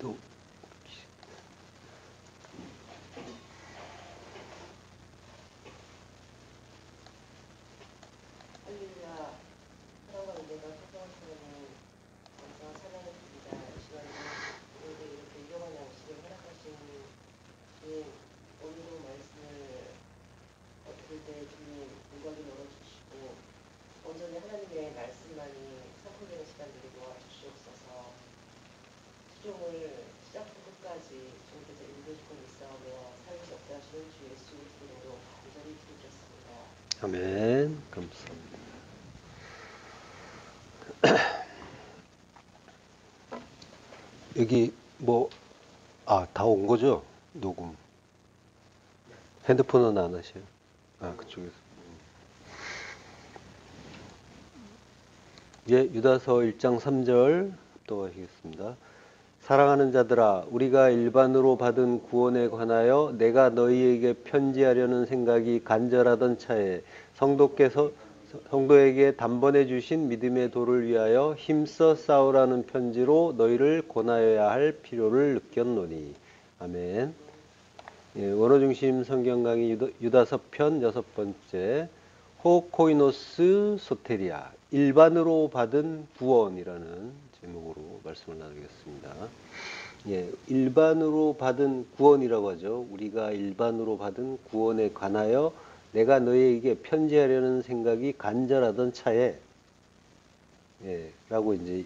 또 할렐루야. 사랑과 은혜가 소중하시는 감사와 찬양을 드립니다. 이 시간에 우리에게 이렇게 유용한 양식을 허락하신 주님, 오늘도 말씀을 들을 때 주님 눈각이 열어주시고 온전히 하나님의 말씀만이 선포되는 시간들이 도와주시옵소서. 수종을 시작부터 끝까지 주님께서 읽어주고 있사오며 살기 없다 하시는 주 예수 그리스도로 간절히 기도드렸습니다. 아멘. 감사합니다. 여기 다 온 거죠? 녹음. 핸드폰은 안 하세요? 그쪽에서. 유다서 1장 3절 또 하시겠습니다. 사랑하는 자들아, 우리가 일반으로 받은 구원에 관하여 내가 너희에게 편지하려는 생각이 간절하던 차에 성도에게 단번에 주신 믿음의 도를 위하여 힘써 싸우라는 편지로 너희를 권하여야 할 필요를 느꼈노니. 아멘. 원어중심 성경 강의 유다서 편 6번째, 호코이노스 소테리아, 일반으로 받은 구원이라는 제목으로 말씀을 나누겠습니다. 일반으로 받은 구원이라고 하죠. 우리가 일반으로 받은 구원에 관하여 내가 너희에게 편지하려는 생각이 간절하던 차에, 라고 이제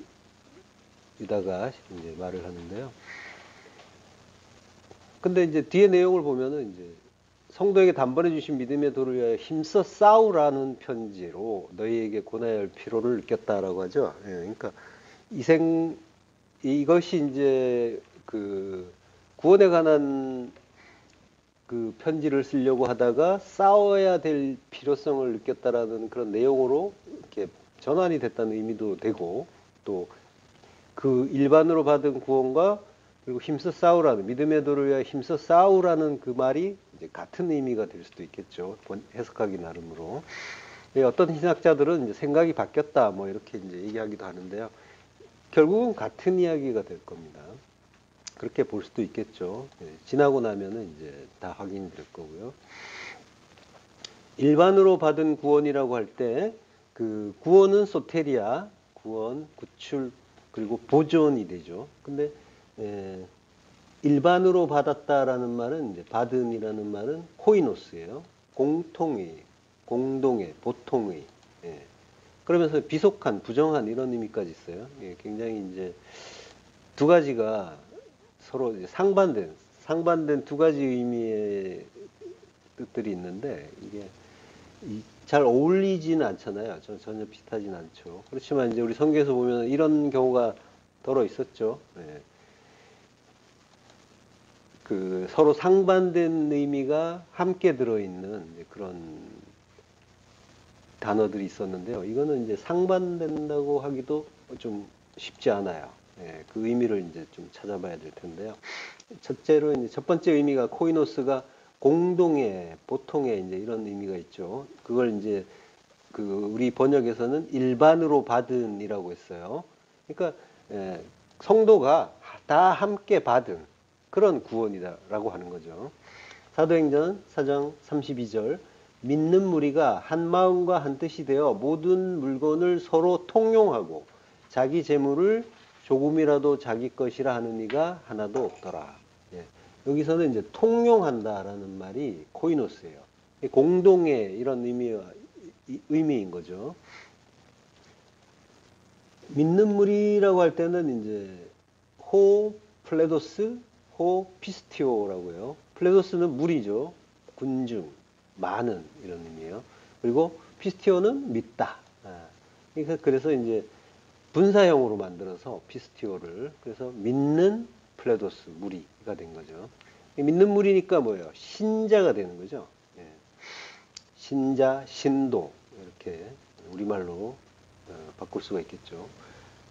유다가 이제 말을 하는데요. 근데 이제 뒤에 내용을 보면은 이제 성도에게 단번에 주신 믿음의 도를 위하여 힘써 싸우라는 편지로 너희에게 권하여야 할 필요를 느꼈다라고 하죠. 그러니까 이것이 이제 그 구원에 관한 그 편지를 쓰려고 하다가 싸워야 될 필요성을 느꼈다라는 그런 내용으로 이렇게 전환이 됐다는 의미도 되고, 또 그 일반으로 받은 구원과 그리고 힘써 싸우라는, 믿음의 도를 위하여 힘써 싸우라는 그 말이 이제 같은 의미가 될 수도 있겠죠. 해석하기 나름으로. 어떤 신학자들은 이제 생각이 바뀌었다 뭐 이렇게 이제 얘기하기도 하는데요. 결국은 같은 이야기가 될 겁니다. 그렇게 볼 수도 있겠죠. 지나고 나면은 이제 다 확인될 거고요. 일반으로 받은 구원이라고 할 때 그 구원은 소테리아, 구원, 구출, 그리고 보존이 되죠. 근데 일반으로 받았다라는 말은, 이제 받은이라는 말은 코이노스예요. 공통의, 공동의, 보통의. 그러면서 비속한, 부정한 이런 의미까지 있어요. 굉장히 이제 두 가지가 서로 이제 상반된 두 가지 의미의 뜻들이 있는데, 이게 잘 어울리지는 않잖아요. 전혀 비슷하진 않죠. 그렇지만 이제 우리 성경에서 보면 이런 경우가 더러 있었죠. 그 서로 상반된 의미가 함께 들어있는 그런 단어들이 있었는데요. 이거는 이제 상반된다고 하기도 좀 쉽지 않아요. 그 의미를 이제 좀 찾아봐야 될 텐데요. 첫째로 이제 첫 번째 의미가 코이노스가 공동의, 보통의 이제 이런 의미가 있죠. 그걸 이제 그 우리 번역에서는 일반으로 받은이라고 했어요. 그러니까 성도가 다 함께 받은 그런 구원이다라고 하는 거죠. 사도행전 4장 32절, 믿는 무리가 한 마음과 한 뜻이 되어 모든 물건을 서로 통용하고 자기 재물을 조금이라도 자기 것이라 하는 이가 하나도 없더라. 여기서는 이제 통용한다라는 말이 코이노스예요. 공동의 이런 의미인 거죠. 믿는 무리라고 할 때는 이제 플레도스, 피스티오라고요. 플레도스는 무리죠. 군중, 많은 이런 의미예요. 그리고 피스티오는 믿다. 그래서 이제 분사형으로 만들어서 피스티오를, 그래서 믿는 플레도스, 무리가 된 거죠. 믿는 무리니까 뭐예요? 신자가 되는 거죠. 신자, 신도 이렇게 우리말로 바꿀 수가 있겠죠.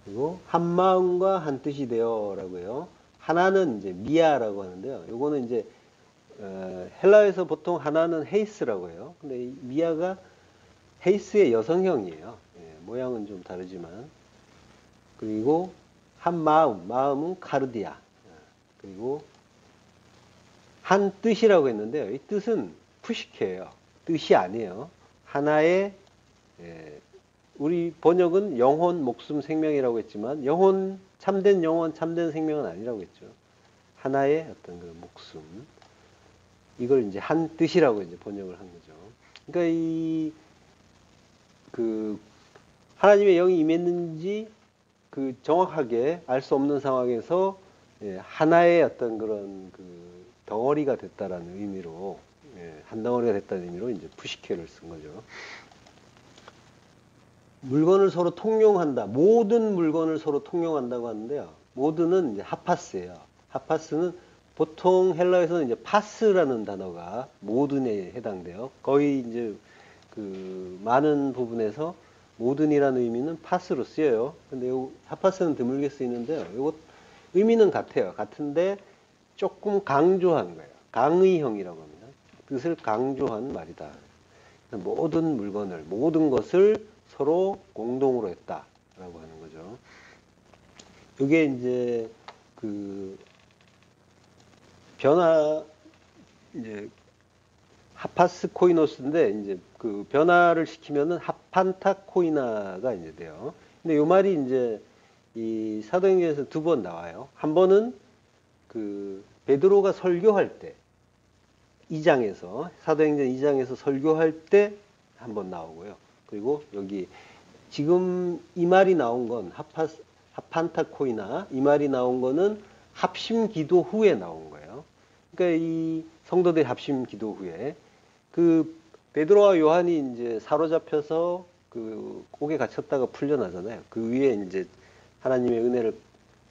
그리고 한 마음과 한 뜻이 되어라고 해요. 하나는 이제 미아라고 하는데요. 요거는 이제 헬라에서 보통 하나는 헤이스라고 해요. 근데 이 미아가 헤이스의 여성형이에요. 모양은 좀 다르지만. 그리고 한 마음은 카르디아. 그리고 한 뜻이라고 했는데요. 이 뜻은 푸시케예요. 뜻이 아니에요. 하나의 우리 번역은 영혼, 목숨, 생명이라고 했지만 영혼, 참된 영혼, 참된 생명은 아니라고 했죠. 하나의 어떤 그 목숨. 이걸 이제 한 뜻이라고 이제 번역을 한 거죠. 그러니까 그 하나님의 영이 임했는지 그 정확하게 알 수 없는 상황에서 하나의 어떤 그런 그 덩어리가 됐다라는 의미로 한 덩어리가 됐다는 의미로 이제 푸시케를 쓴 거죠. 물건을 서로 통용한다. 모든 물건을 서로 통용한다고 하는데요. 모든은 이제 하파스예요. 하파스는 보통 헬라에서는 이제 파스라는 단어가 모든에 해당돼요. 거의 이제 그 많은 부분에서 모든이라는 의미는 파스로 쓰여요. 근데 요 하파스는 드물게 쓰이는데요. 이것 의미는 같아요. 같은데 조금 강조한 거예요. 강의형이라고 합니다. 뜻을 강조한 말이다. 모든 물건을, 모든 것을 서로 공동으로 했다라고 하는 거죠. 이게 이제 그 변화 이제 하파스 코이노스인데 이제 그 변화를 시키면은 하판타 코이나가 이제 돼요. 근데 요 말이 이제 이 사도행전에서 두 번 나와요. 한 번은 그 베드로가 설교할 때 2장에서 사도행전 2장에서 설교할 때 한 번 나오고요. 그리고 여기 지금 이 말이 나온 건 하판타 코이나 이 말이 나온 거는 합심 기도 후에 나온 거예요. 그러니까 이 성도들이 합심 기도 후에 그 베드로와 요한이 이제 사로잡혀서 그 옥에 갇혔다가 풀려나잖아요. 그 위에 이제 하나님의 은혜를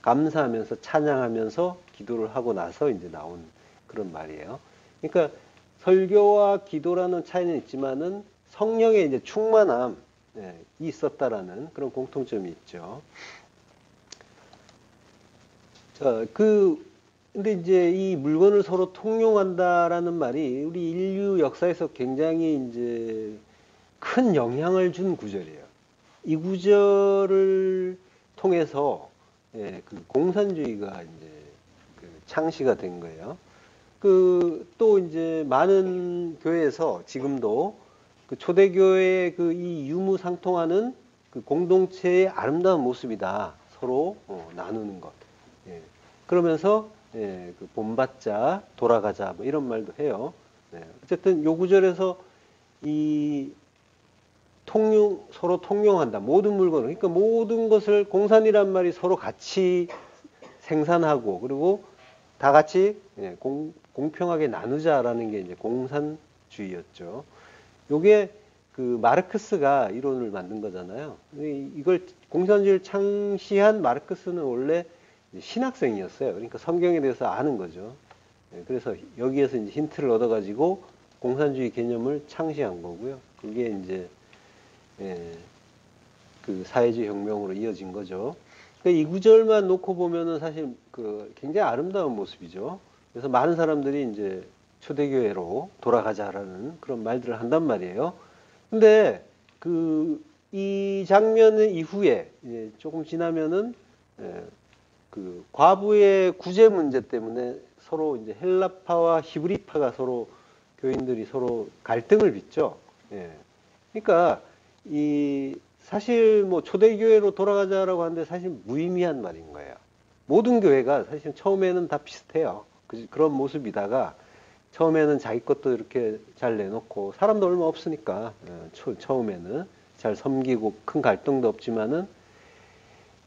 감사하면서 찬양하면서 기도를 하고 나서 이제 나온 그런 말이에요. 그러니까 설교와 기도라는 차이는 있지만은 성령의 이제 충만함이 있었다라는 그런 공통점이 있죠. 자, 근데 이제 이 물건을 서로 통용한다라는 말이 우리 인류 역사에서 굉장히 이제 큰 영향을 준 구절이에요. 이 구절을 통해서 그 공산주의가 이제 그 창시가 된 거예요. 또 이제 많은 교회에서 지금도 그 초대교회의 그 이 유무상통하는 그 공동체의 아름다운 모습이다. 서로 나누는 것. 그러면서 그 본받자, 돌아가자 뭐 이런 말도 해요. 어쨌든 요 구절에서 이 서로 통용한다. 모든 물건을. 그러니까 모든 것을 공산이란 말이 서로 같이 생산하고 그리고 다 같이 공평하게 나누자라는 게 이제 공산주의였죠. 요게 그 마르크스가 이론을 만든 거잖아요. 이걸 공산주의를 창시한 마르크스는 원래 신학생이었어요. 그러니까 성경에 대해서 아는 거죠. 그래서 여기에서 이제 힌트를 얻어가지고 공산주의 개념을 창시한 거고요. 그게 이제 그 사회주의 혁명으로 이어진 거죠. 그러니까 이 구절만 놓고 보면은 사실 그 굉장히 아름다운 모습이죠. 그래서 많은 사람들이 이제 초대교회로 돌아가자라는 그런 말들을 한단 말이에요. 근데 이 장면 이후에 이제 조금 지나면은 그 과부의 구제 문제 때문에 서로 이제 헬라파와 히브리파가 서로 교인들이 서로 갈등을 빚죠. 그러니까 사실 뭐 초대교회로 돌아가자라고 하는데 사실 무의미한 말인 거예요. 모든 교회가 사실 처음에는 다 비슷해요. 그런 모습이다가 처음에는 자기 것도 이렇게 잘 내놓고 사람도 얼마 없으니까 처음에는 잘 섬기고 큰 갈등도 없지만은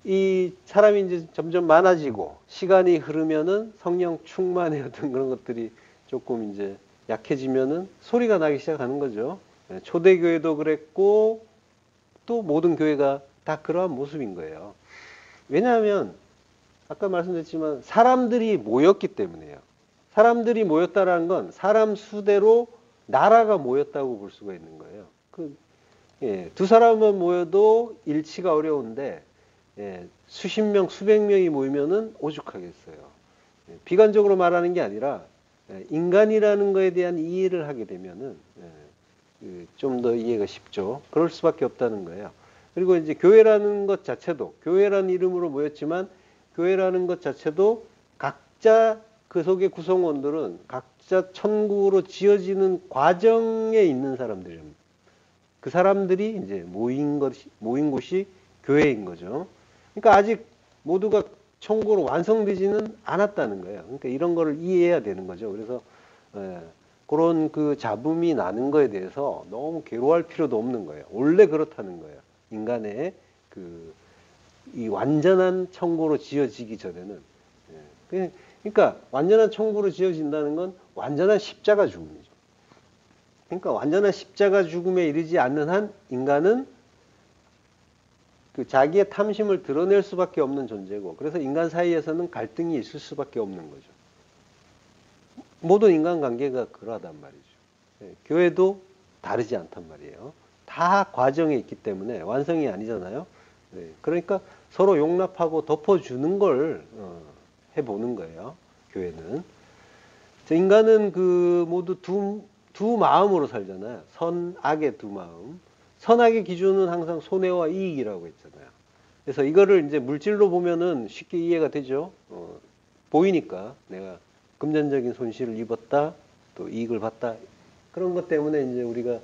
이 사람이 이제 점점 많아지고 시간이 흐르면은 성령 충만의 어떤 그런 것들이 조금 이제 약해지면은 소리가 나기 시작하는 거죠. 초대교회도 그랬고 또 모든 교회가 다 그러한 모습인 거예요. 왜냐하면 아까 말씀드렸지만 사람들이 모였기 때문이에요. 사람들이 모였다라는 건 사람 수대로 나라가 모였다고 볼 수가 있는 거예요. 두 사람만 모여도 일치가 어려운데 수십 명, 수백 명이 모이면은 오죽하겠어요. 비관적으로 말하는 게 아니라 인간이라는 거에 대한 이해를 하게 되면은 좀 더 이해가 쉽죠. 그럴 수밖에 없다는 거예요. 그리고 이제 교회라는 것 자체도 교회라는 이름으로 모였지만 교회라는 것 자체도 각 각자 그 속의 구성원들은 각자 천국으로 지어지는 과정에 있는 사람들입니다. 그 사람들이 이제 모인 곳이 교회인 거죠. 그러니까 아직 모두가 천국으로 완성되지는 않았다는 거예요. 그러니까 이런 거를 이해해야 되는 거죠. 그래서 그런 그 잡음이 나는 거에 대해서 너무 괴로워할 필요도 없는 거예요. 원래 그렇다는 거예요. 인간의 이 완전한 천국으로 지어지기 전에는. 그러니까 완전한 천국으로 지어진다는 건 완전한 십자가 죽음이죠. 그러니까 완전한 십자가 죽음에 이르지 않는 한 인간은 그 자기의 탐심을 드러낼 수밖에 없는 존재고, 그래서 인간 사이에서는 갈등이 있을 수밖에 없는 거죠. 모든 인간관계가 그러하단 말이죠. 교회도 다르지 않단 말이에요. 다 과정에 있기 때문에 완성이 아니잖아요. 그러니까 서로 용납하고 덮어주는 걸 해보는 거예요. 교회는. 인간은 모두 두 마음으로 살잖아요. 선악의 두 마음. 선악의 기준은 항상 손해와 이익이라고 했잖아요. 그래서 이거를 이제 물질로 보면은 쉽게 이해가 되죠. 보이니까 내가 금전적인 손실을 입었다, 또 이익을 봤다. 그런 것 때문에 이제 우리가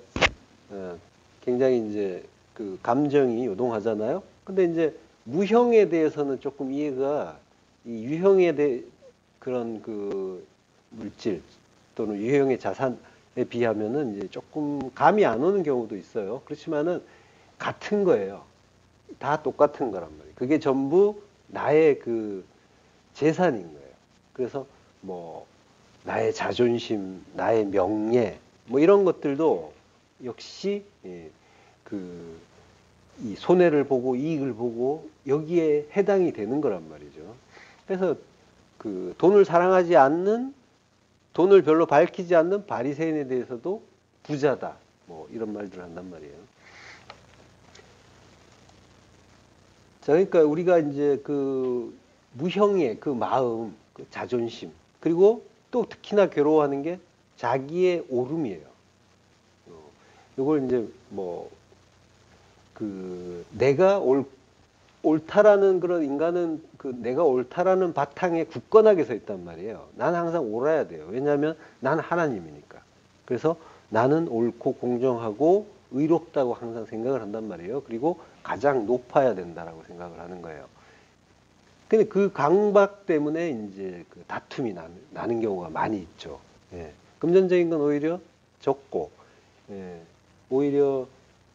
굉장히 이제 그 감정이 요동하잖아요. 근데 이제 무형에 대해서는 조금 이해가, 이 유형에 대해 그런 그 물질 또는 유형의 자산에 비하면은 이제 조금 감이 안 오는 경우도 있어요. 그렇지만은 같은 거예요. 다 똑같은 거란 말이에요. 그게 전부 나의 그 재산인 거예요. 그래서 뭐 나의 자존심, 나의 명예, 뭐 이런 것들도 역시 이 손해를 보고 이익을 보고 여기에 해당이 되는 거란 말이죠. 그래서 그 돈을 사랑하지 않는, 돈을 별로 밝히지 않는 바리새인에 대해서도 부자다, 뭐 이런 말들을 한단 말이에요. 자, 그러니까 우리가 이제 그 무형의 그 마음, 그 자존심, 그리고 또 특히나 괴로워하는 게 자기의 오름이에요. 이걸 이제 뭐 그 내가 옳다라는 그런, 인간은 그 내가 옳다라는 바탕에 굳건하게 서 있단 말이에요. 나는 항상 옳아야 돼요. 왜냐하면 나는 하나님이니까. 그래서 나는 옳고 공정하고 의롭다고 항상 생각을 한단 말이에요. 그리고 가장 높아야 된다라고 생각을 하는 거예요. 근데 그 강박 때문에 이제 그 다툼이 나는 경우가 많이 있죠. 금전적인 건 오히려 적고, 오히려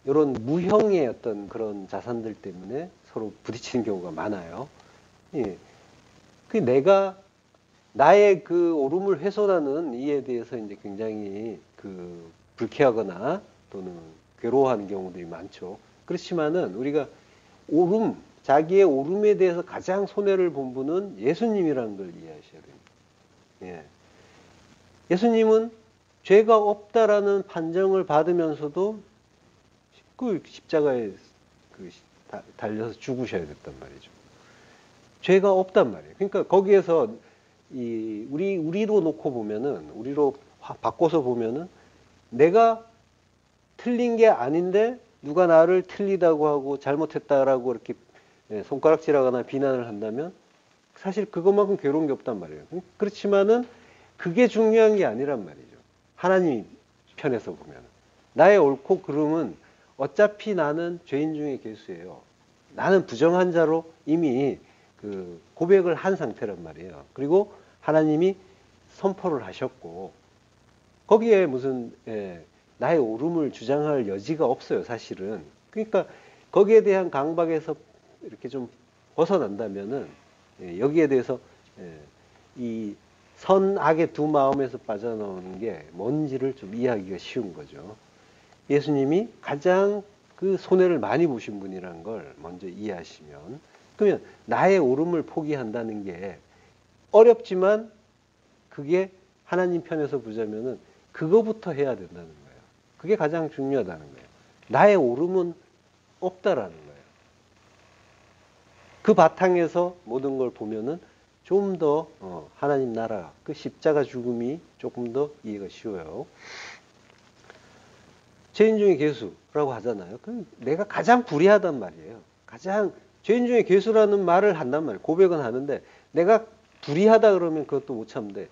이런 무형의 어떤 그런 자산들 때문에 서로 부딪히는 경우가 많아요. 그 나의 그 오름을 훼손하는 이에 대해서 이제 굉장히 그 불쾌하거나 또는 괴로워하는 경우들이 많죠. 그렇지만은 우리가 자기의 오름에 대해서 가장 손해를 본 분은 예수님이라는 걸 이해하셔야 됩니다. 예수님은 죄가 없다라는 판정을 받으면서도 그 십자가에 달려서 죽으셔야 됐단 말이죠. 죄가 없단 말이에요. 그러니까 거기에서 우리로 놓고 보면은, 우리로 바꿔서 보면은, 내가 틀린 게 아닌데 누가 나를 틀리다고 하고 잘못했다라고 이렇게 손가락질하거나 비난을 한다면 사실 그것만큼 괴로운 게 없단 말이에요. 그렇지만은 그게 중요한 게 아니란 말이죠. 하나님 편에서 보면 나의 옳고 그름은 어차피 나는 죄인 중에 괴수예요. 나는 부정한 자로 이미 그 고백을 한 상태란 말이에요. 그리고 하나님이 선포를 하셨고, 거기에 무슨 나의 옳음을 주장할 여지가 없어요, 사실은. 그러니까 거기에 대한 강박에서 이렇게 좀 벗어난다면은 여기에 대해서 이 선악의 두 마음에서 빠져나오는 게 뭔지를 좀 이해하기가 쉬운 거죠. 예수님이 가장 그 손해를 많이 보신 분이라는 걸 먼저 이해하시면, 그러면 나의 옳음을 포기한다는 게 어렵지만 그게 하나님 편에서 보자면은 그거부터 해야 된다는 거예요. 그게 가장 중요하다는 거예요. 나의 옳음은 없다라는 거예요. 그 바탕에서 모든 걸 보면은 좀 더 하나님 나라, 그 십자가 죽음이 조금 더 이해가 쉬워요. 죄인 중에 괴수라고 하잖아요. 그럼 내가 가장 불의하단 말이에요. 가장 죄인 중에 괴수라는 말을 한단 말이에요. 고백은 하는데 내가 불의하다 그러면 그것도 못 참는데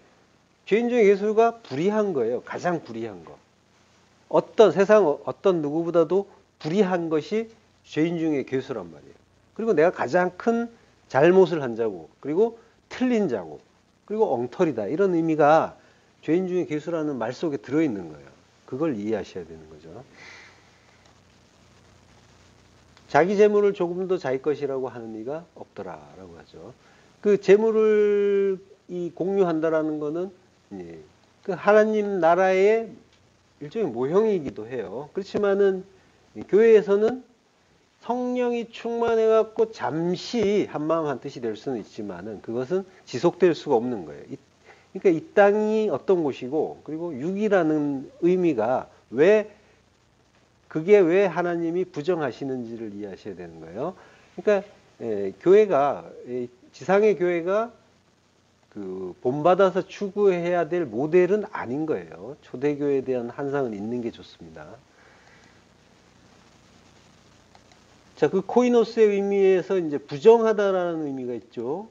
죄인 중에 괴수가 불의한 거예요. 가장 불의한 거. 세상 어떤 누구보다도 불의한 것이 죄인 중에 괴수란 말이에요. 그리고 내가 가장 큰 잘못을 한 자고, 그리고 틀린 자고, 그리고 엉터리다. 이런 의미가 죄인 중에 괴수라는 말 속에 들어있는 거예요. 그걸 이해하셔야 되는 거죠. 자기 재물을 조금 더 자기 것이라고 하는 이가 없더라라고 하죠. 그 재물을 공유한다라는 거는 그 하나님 나라의 일종의 모형이기도 해요. 그렇지만은 교회에서는 성령이 충만해갖고 잠시 한마음 한뜻이 될 수는 있지만은 그것은 지속될 수가 없는 거예요. 그러니까 이 땅이 어떤 곳이고, 그리고 육이라는 의미가 그게 왜 하나님이 부정하시는지를 이해하셔야 되는 거예요. 그러니까 교회가, 지상의 교회가 그 본받아서 추구해야 될 모델은 아닌 거예요. 초대교회에 대한 한상은 있는 게 좋습니다. 자, 그 코이노스의 의미에서 이제 부정하다라는 의미가 있죠.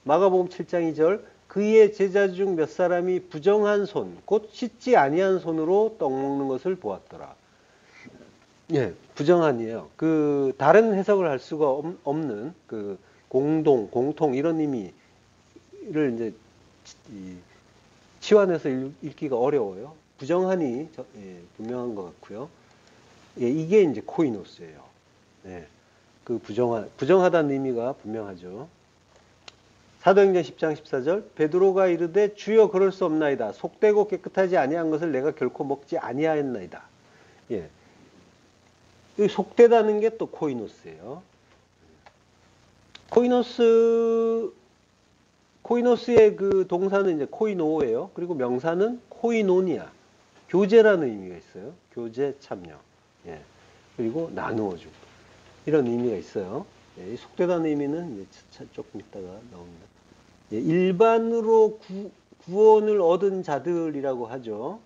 마가복음 7장 2절, 그의 제자 중 몇 사람이 부정한 손, 곧 씻지 아니한 손으로 떡 먹는 것을 보았더라. 부정한이에요. 그 다른 해석을 할 수가 없는 그 공통 이런 의미를 이제 치환해서 읽기가 어려워요. 부정한이 분명한 것 같고요. 이게 이제 코이노스예요. 그 부정하다는 의미가 분명하죠. 사도행전 10장 14절, 베드로가 이르되 주여 그럴 수 없나이다. 속되고 깨끗하지 아니한 것을 내가 결코 먹지 아니하였나이다. 이 속되다는 게 또 코이노스예요. 코이노스의 그 동사는 이제 코이노예요. 그리고 명사는 코이노니아, 교제라는 의미가 있어요. 교제, 참여. 그리고 나누어 주고. 이런 의미가 있어요. 이 속되다는 의미는 이제 조금 있다가 나옵니다. 일반으로 구원을 얻은 자들이라고 하죠.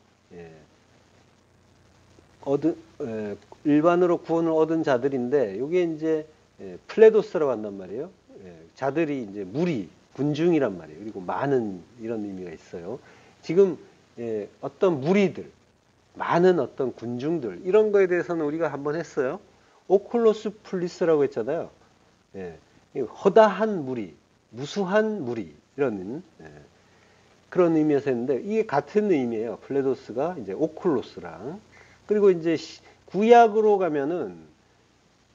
일반으로 구원을 얻은 자들인데, 이게 이제 플레도스라고 한단 말이에요. 자들이 이제 무리, 군중이란 말이에요. 그리고 많은 이런 의미가 있어요. 지금 어떤 무리들, 많은 어떤 군중들, 이런 거에 대해서는 우리가 한번 했어요. 오클로스 플리스라고 했잖아요. 허다한 무리, 무수한 무리, 이런 그런 의미에서 했는데, 이게 같은 의미예요. 플레도스가 이제 오클로스랑. 그리고 이제 구약으로 가면은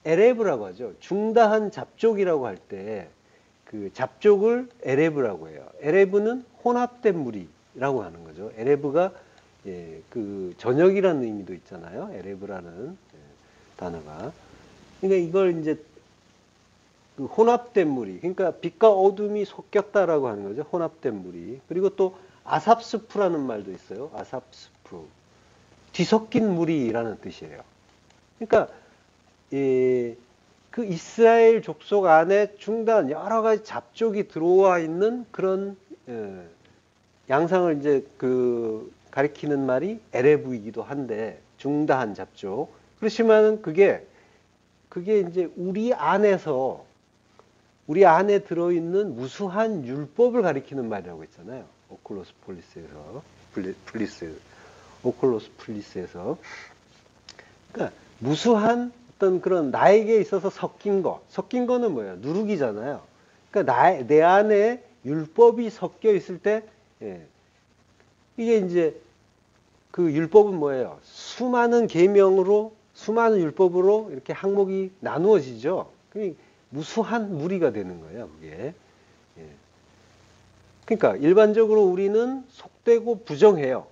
에레브라고 하죠. 중다한 잡족이라고 할 때 그 잡족을 에레브라고 해요. 에레브는 혼합된 무리라고 하는 거죠. 에레브가 그 전역이라는 의미도 있잖아요. 에레브라는 단어가. 그러니까 이걸 이제 그 혼합된 무리, 그러니까 빛과 어둠이 섞였다라고 하는 거죠. 혼합된 무리. 그리고 또 아삽스프라는 말도 있어요. 아삽스프. 뒤섞인 무리라는 뜻이에요. 그러니까 그 이스라엘 족속 안에 중단 여러 가지 잡족이 들어와 있는 그런 양상을 이제 그 가리키는 말이 에레브이기도 한데, 중다한 잡족. 그렇지만은 그게 이제 우리 안에 들어있는 무수한 율법을 가리키는 말이라고 했잖아요. 오클로스 플리스에서. 그러니까 무수한 어떤 그런 나에게 있어서 섞인 거는 뭐예요? 누룩이잖아요. 그러니까 내 안에 율법이 섞여 있을 때, 이게 이제 그 율법은 뭐예요? 수많은 계명으로, 수많은 율법으로 이렇게 항목이 나누어지죠. 무수한 무리가 되는 거예요, 그게. 그러니까 일반적으로 우리는 속되고 부정해요.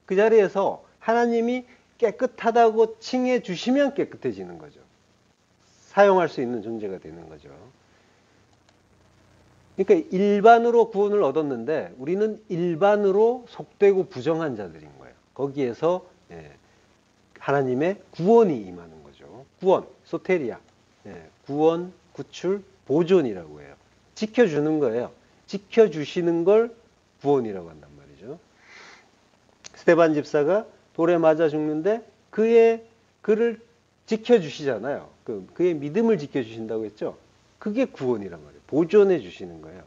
그 자리에서 하나님이 깨끗하다고 칭해 주시면 깨끗해지는 거죠. 사용할 수 있는 존재가 되는 거죠. 그러니까 일반으로 구원을 얻었는데 우리는 일반으로 속되고 부정한 자들인 거예요. 거기에서 하나님의 구원이 임하는 거죠. 구원, 소테리아. 구원, 구출, 보존이라고 해요. 지켜주는 거예요. 지켜주시는 걸 구원이라고 한단 말이죠. 스데반 집사가 돌에 맞아 죽는데 그를 지켜주시잖아요. 그의 믿음을 지켜주신다고 했죠. 그게 구원이란 말이에요. 보존해 주시는 거예요.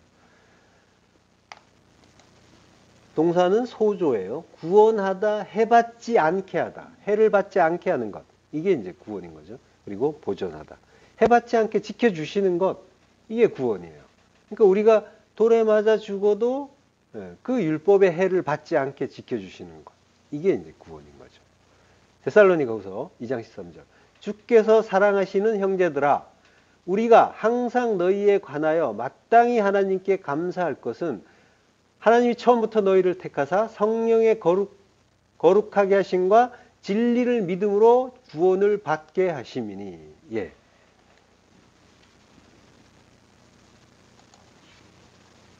동사는 소조예요. 구원하다, 해받지 않게 하다. 해를 받지 않게 하는 것. 이게 이제 구원인 거죠. 그리고 보존하다. 해받지 않게 지켜주시는 것. 이게 구원이에요. 그러니까 우리가 돌에 맞아 죽어도 그 율법의 해를 받지 않게 지켜주시는 것. 이게 이제 구원인 거죠. 데살로니가후서 2장 13절. 주께서 사랑하시는 형제들아, 우리가 항상 너희에 관하여 마땅히 하나님께 감사할 것은 하나님이 처음부터 너희를 택하사 성령의 거룩하게 하심과 진리를 믿음으로 구원을 받게 하심이니. 예.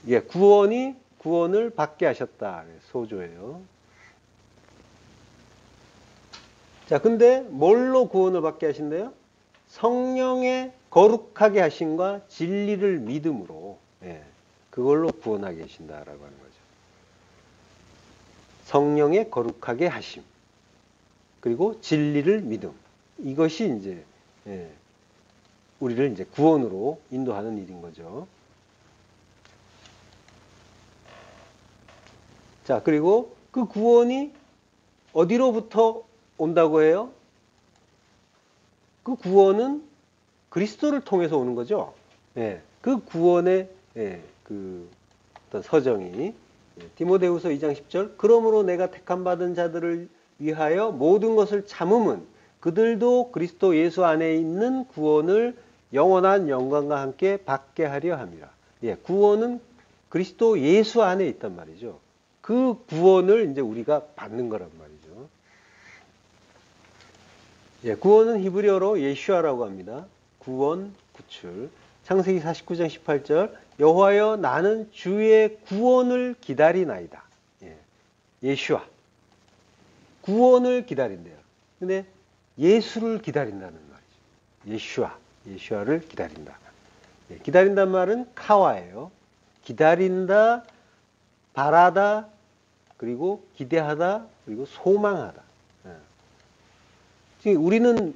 예, 구원을 받게 하셨다. 소조예요. 자, 근데 뭘로 구원을 받게 하신대요? 성령의 거룩하게 하심과 진리를 믿음으로, 예, 그걸로 구원하게 하신다라고 하는 거죠. 성령의 거룩하게 하심, 그리고 진리를 믿음. 이것이 이제, 예, 우리를 이제 구원으로 인도하는 일인 거죠. 자, 그리고 그 구원이 어디로부터 온다고 해요? 그 구원은 그리스도를 통해서 오는 거죠. 예, 그 구원의 그 어떤 서정이 디모데후서 2장 10절. 그러므로 내가 택함 받은 자들을 위하여 모든 것을 참음은 그들도 그리스도 예수 안에 있는 구원을 영원한 영광과 함께 받게 하려 함이라. 예, 구원은 그리스도 예수 안에 있단 말이죠. 그 구원을 이제 우리가 받는 거란 말이죠. 예, 구원은 히브리어로 예슈아라고 합니다. 구원, 구출. 창세기 49장 18절. 여호와여 나는 주의 구원을 기다리나이다. 예, 예슈아. 구원을 기다린대요. 근데 예수를 기다린다는 말이죠. 예슈아를 기다린다. 예, 기다린다는 말은 카와예요. 기다린다, 바라다, 그리고 기대하다, 그리고 소망하다. 예. 우리는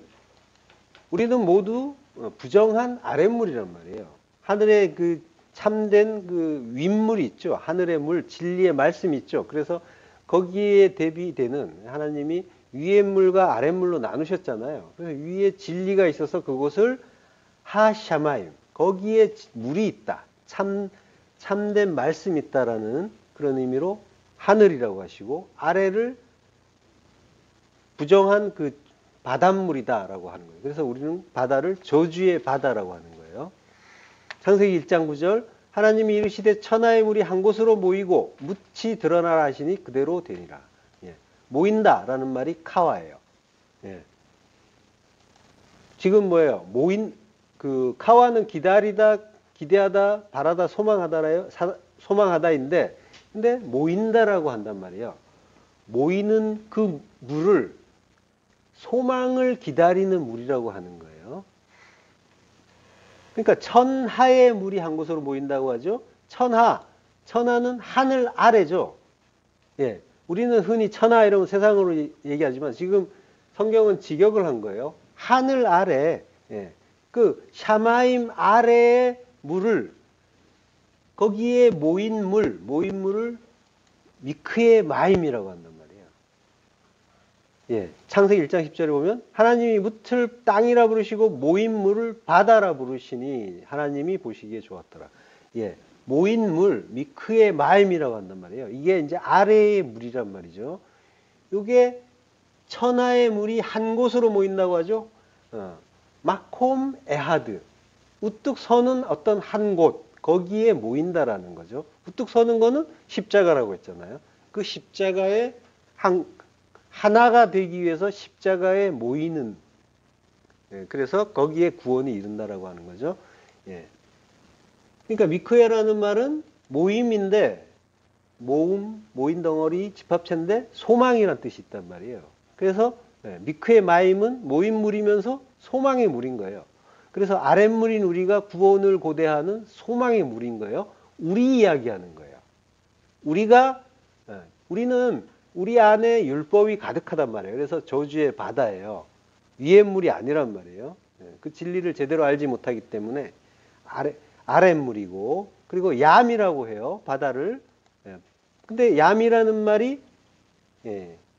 모두 부정한 아랫물이란 말이에요. 하늘에 그 참된 그 윗물이 있죠. 하늘의 물, 진리의 말씀이 있죠. 그래서 거기에 대비되는 하나님이 위의 물과 아랫물로 나누셨잖아요. 그래서 위에 진리가 있어서 그곳을 하샤마임, 거기에 물이 있다. 참된 말씀이 있다라는 그런 의미로 하늘이라고 하시고, 아래를 부정한 그 바닷물이다라고 하는 거예요. 그래서 우리는 바다를 저주의 바다라고 하는 거예요. 창세기 1장 9절. 하나님이 이르시되 천하의 물이 한 곳으로 모이고 묻이 드러나라 하시니 그대로 되니라. 예. 모인다라는 말이 카와예요. 예. 지금 뭐예요? 그 카와는 기다리다, 기대하다, 바라다, 소망하다인데, 근데 모인다라고 한단 말이에요. 모이는 그 물을 소망을 기다리는 물이라고 하는 거예요. 그러니까 천하의 물이 한 곳으로 모인다고 하죠. 천하는 하늘 아래죠. 예, 우리는 흔히 천하 이러면 세상으로 얘기하지만 지금 성경은 직역을 한 거예요. 하늘 아래, 예, 그 샤마임 아래의 물을, 거기에 모인 물을 미크의 마임이라고 한단 말이에요. 예, 창세기 1장 10절에 보면 하나님이 묻을 땅이라 부르시고 모인 물을 바다라 부르시니 하나님이 보시기에 좋았더라. 예, 모인 물, 미크의 마임이라고 한단 말이에요. 이게 이제 아래의 물이란 말이죠. 이게 천하의 물이 한 곳으로 모인다고 하죠. 마콤 에하드, 우뚝 서는 어떤 한 곳, 거기에 모인다라는 거죠. 우뚝 서는 거는 십자가라고 했잖아요. 그 십자가에 하나가 되기 위해서 십자가에 모이는, 예, 그래서 거기에 구원이 이른다라고 하는 거죠. 예. 그러니까 미크에라는 말은 모임인데, 모인 덩어리 집합체인데 소망이라는 뜻이 있단 말이에요. 그래서 미크의 마임은 모임물이면서 소망의 물인 거예요. 그래서 아랫물인 우리가 구원을 고대하는 소망의 물인 거예요. 우리 이야기하는 거예요. 우리는 우리 안에 율법이 가득하단 말이에요. 그래서 저주의 바다예요. 위의 물이 아니란 말이에요. 그 진리를 제대로 알지 못하기 때문에 아랫물이고, 그리고 얌이라고 해요. 바다를 근데 얌이라는 말이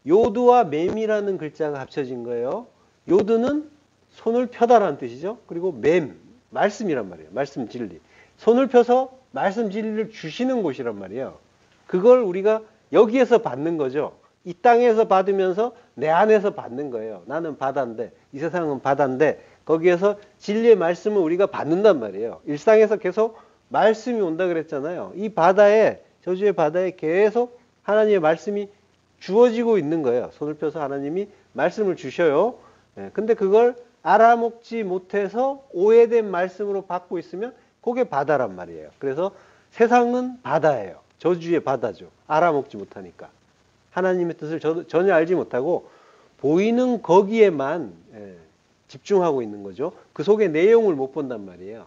요드와 맴이라는 글자가 합쳐진 거예요. 요드는 손을 펴다라는 뜻이죠. 그리고 맴, 말씀이란 말이에요. 말씀 진리. 손을 펴서 말씀 진리를 주시는 곳이란 말이에요. 그걸 우리가 여기에서 받는 거죠. 이 땅에서 받으면서 내 안에서 받는 거예요. 나는 바다인데, 이 세상은 바다인데, 거기에서 진리의 말씀을 우리가 받는단 말이에요. 일상에서 계속 말씀이 온다 그랬잖아요. 이 바다에, 저주의 바다에 계속 하나님의 말씀이 주어지고 있는 거예요. 손을 펴서 하나님이 말씀을 주셔요. 근데 그걸 알아먹지 못해서 오해된 말씀으로 받고 있으면 그게 바다란 말이에요. 그래서 세상은 바다예요. 저주의 바다죠. 알아먹지 못하니까. 하나님의 뜻을 전혀 알지 못하고 보이는 거기에만 집중하고 있는 거죠. 그 속의 내용을 못 본단 말이에요.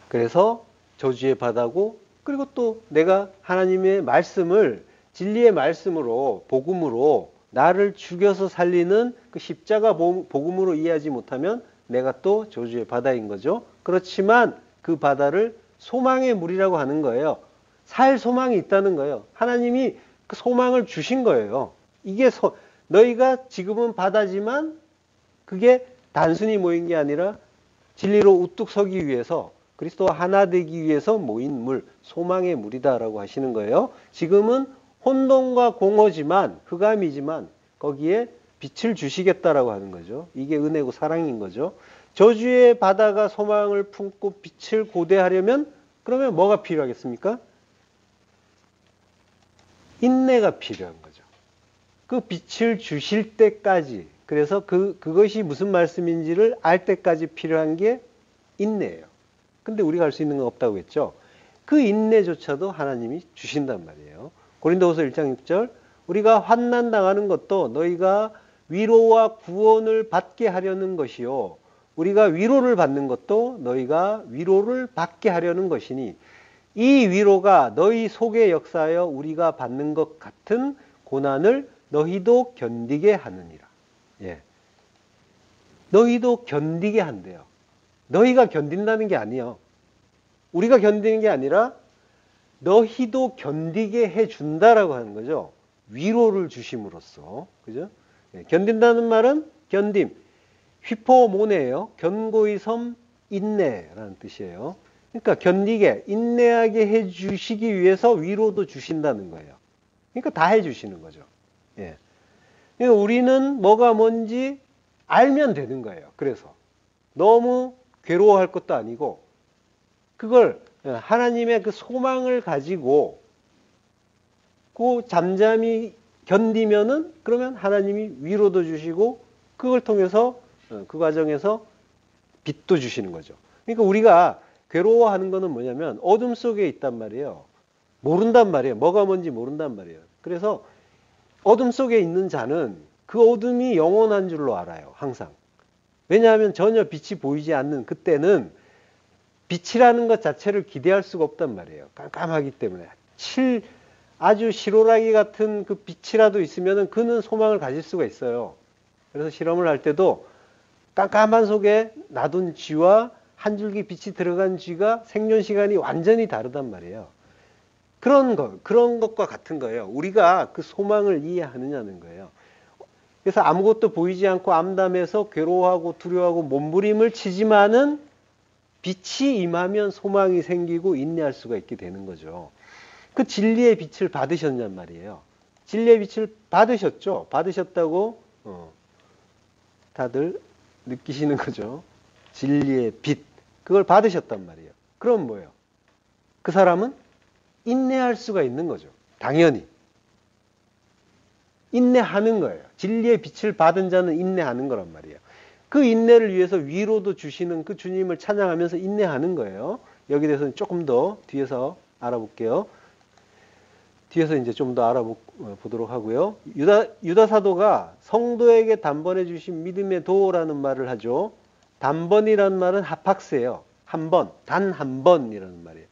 그래서 저주의 바다고, 그리고 또 내가 하나님의 말씀을 진리의 말씀으로, 복음으로 나를 죽여서 살리는 그 십자가 복음으로 이해하지 못하면 내가 또 저주의 바다인 거죠. 그렇지만 그 바다를 소망의 물이라고 하는 거예요. 살 소망이 있다는 거예요. 하나님이 그 소망을 주신 거예요. 이게 너희가 지금은 바다지만 그게 단순히 모인 게 아니라 진리로 우뚝 서기 위해서, 그리스도와 하나 되기 위해서 모인 물, 소망의 물이다라고 하시는 거예요. 지금은 혼돈과 공허지만, 흑암이지만 거기에 빛을 주시겠다라고 하는 거죠. 이게 은혜고 사랑인 거죠. 저주의 바다가 소망을 품고 빛을 고대하려면 그러면 뭐가 필요하겠습니까? 인내가 필요한 거죠. 그 빛을 주실 때까지, 그래서 그것이 무슨 말씀인지를 알 때까지 필요한 게 인내예요. 근데 우리가 할 수 있는 건 없다고 했죠. 그 인내조차도 하나님이 주신단 말이에요. 고린도후서 1장 6절, 우리가 환난 당하는 것도 너희가 위로와 구원을 받게 하려는 것이요, 우리가 위로를 받는 것도 너희가 위로를 받게 하려는 것이니 이 위로가 너희 속에 역사하여 우리가 받는 것 같은 고난을 너희도 견디게 하느니라. 너희도 견디게 한대요. 너희가 견딘다는 게 아니에요. 우리가 견디는 게 아니라 너희도 견디게 해준다라고 하는 거죠. 위로를 주심으로써. 그죠? 견딘다는 말은 견딤. 휘포모네예요. 견고히 섬 인내라는 뜻이에요. 그러니까 견디게, 인내하게 해주시기 위해서 위로도 주신다는 거예요. 그러니까 다 해주시는 거죠. 그러니까 우리는 뭐가 뭔지 알면 되는 거예요. 그래서 너무 괴로워할 것도 아니고, 그걸 하나님의 그 소망을 가지고 그 잠잠히 견디면은, 그러면 하나님이 위로도 주시고 그걸 통해서 그 과정에서 빛도 주시는 거죠. 그러니까 우리가 괴로워하는 거는 뭐냐면 어둠 속에 있단 말이에요. 모른단 말이에요. 뭐가 뭔지 모른단 말이에요. 그래서 어둠 속에 있는 자는 그 어둠이 영원한 줄로 알아요. 항상. 왜냐하면 전혀 빛이 보이지 않는 그때는 빛이라는 것 자체를 기대할 수가 없단 말이에요. 깜깜하기 때문에. 아주 실오라기 같은 그 빛이라도 있으면 그는 소망을 가질 수가 있어요. 그래서 실험을 할 때도 깜깜한 속에 놔둔 쥐와 한 줄기 빛이 들어간 쥐가 생존 시간이 완전히 다르단 말이에요. 그런 것과 같은 거예요. 우리가 그 소망을 이해하느냐는 거예요. 그래서 아무것도 보이지 않고 암담해서 괴로워하고 두려워하고 몸부림을 치지만은 빛이 임하면 소망이 생기고 인내할 수가 있게 되는 거죠. 그 진리의 빛을 받으셨냔 말이에요. 진리의 빛을 받으셨죠. 받으셨다고 다들 느끼시는 거죠. 진리의 빛, 그걸 받으셨단 말이에요. 그럼 뭐예요? 그 사람은 인내할 수가 있는 거죠. 당연히 인내하는 거예요. 진리의 빛을 받은 자는 인내하는 거란 말이에요. 그 인내를 위해서 위로도 주시는 그 주님을 찬양하면서 인내하는 거예요. 여기 대해서는 조금 더 뒤에서 알아볼게요. 뒤에서 이제 좀 더 알아보도록 하고요. 유다 사도가 성도에게 단번에 주신 믿음의 도라는 말을 하죠. 단번이라는 말은 하팍스예요. 한 번, 단 한 번이라는 말이에요.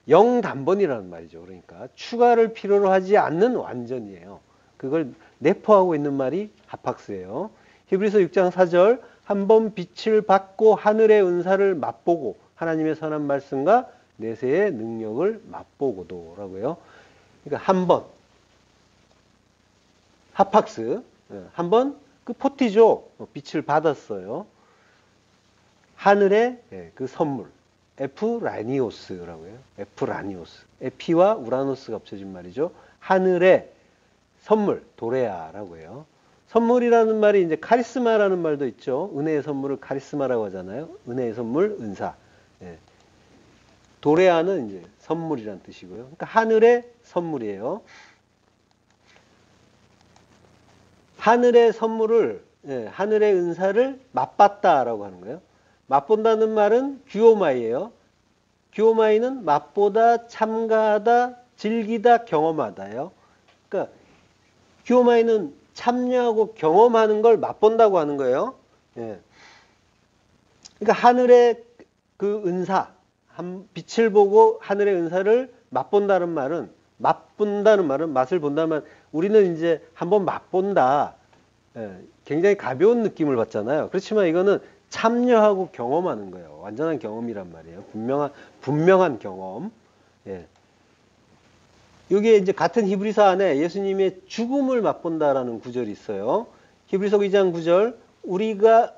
영단번이라는 말이죠. 그러니까 추가를 필요로 하지 않는 완전이에요. 그걸 내포하고 있는 말이 하팍스예요. 히브리서 6장 4절, 한 번 빛을 받고 하늘의 은사를 맛보고 하나님의 선한 말씀과 내세의 능력을 맛보고도라고요. 그러니까 한 번 하팍스, 한 번 그 포티조 빛을 받았어요. 하늘의 그 선물 에프라니오스라고 해요. 에프라니오스. 에피와 우라노스가 합쳐진 말이죠. 하늘의 선물 도레아라고 해요. 선물이라는 말이 이제 카리스마라는 말도 있죠. 은혜의 선물을 카리스마라고 하잖아요. 은혜의 선물, 은사. 예. 도레아는 이제 선물이란 뜻이고요. 그러니까 하늘의 선물이에요. 하늘의 선물을, 하늘의 은사를 맛봤다라고 하는 거예요. 맛본다는 말은 규오마이예요. 규오마이는 맛보다, 참가하다, 즐기다, 경험하다예요. 그러니까 규오마이는 참여하고 경험하는 걸 맛본다고 하는 거예요. 예. 그러니까 하늘의 그 은사, 빛을 보고 하늘의 은사를 맛본다는 말은 맛을 본다는 말, 우리는 이제 한번 맛본다. 굉장히 가벼운 느낌을 받잖아요. 그렇지만 이거는 참여하고 경험하는 거예요. 완전한 경험이란 말이에요. 분명한 경험. 예. 여기에 이제 같은 히브리서 안에 예수님의 죽음을 맛본다라는 구절이 있어요. 히브리서 2장 9절,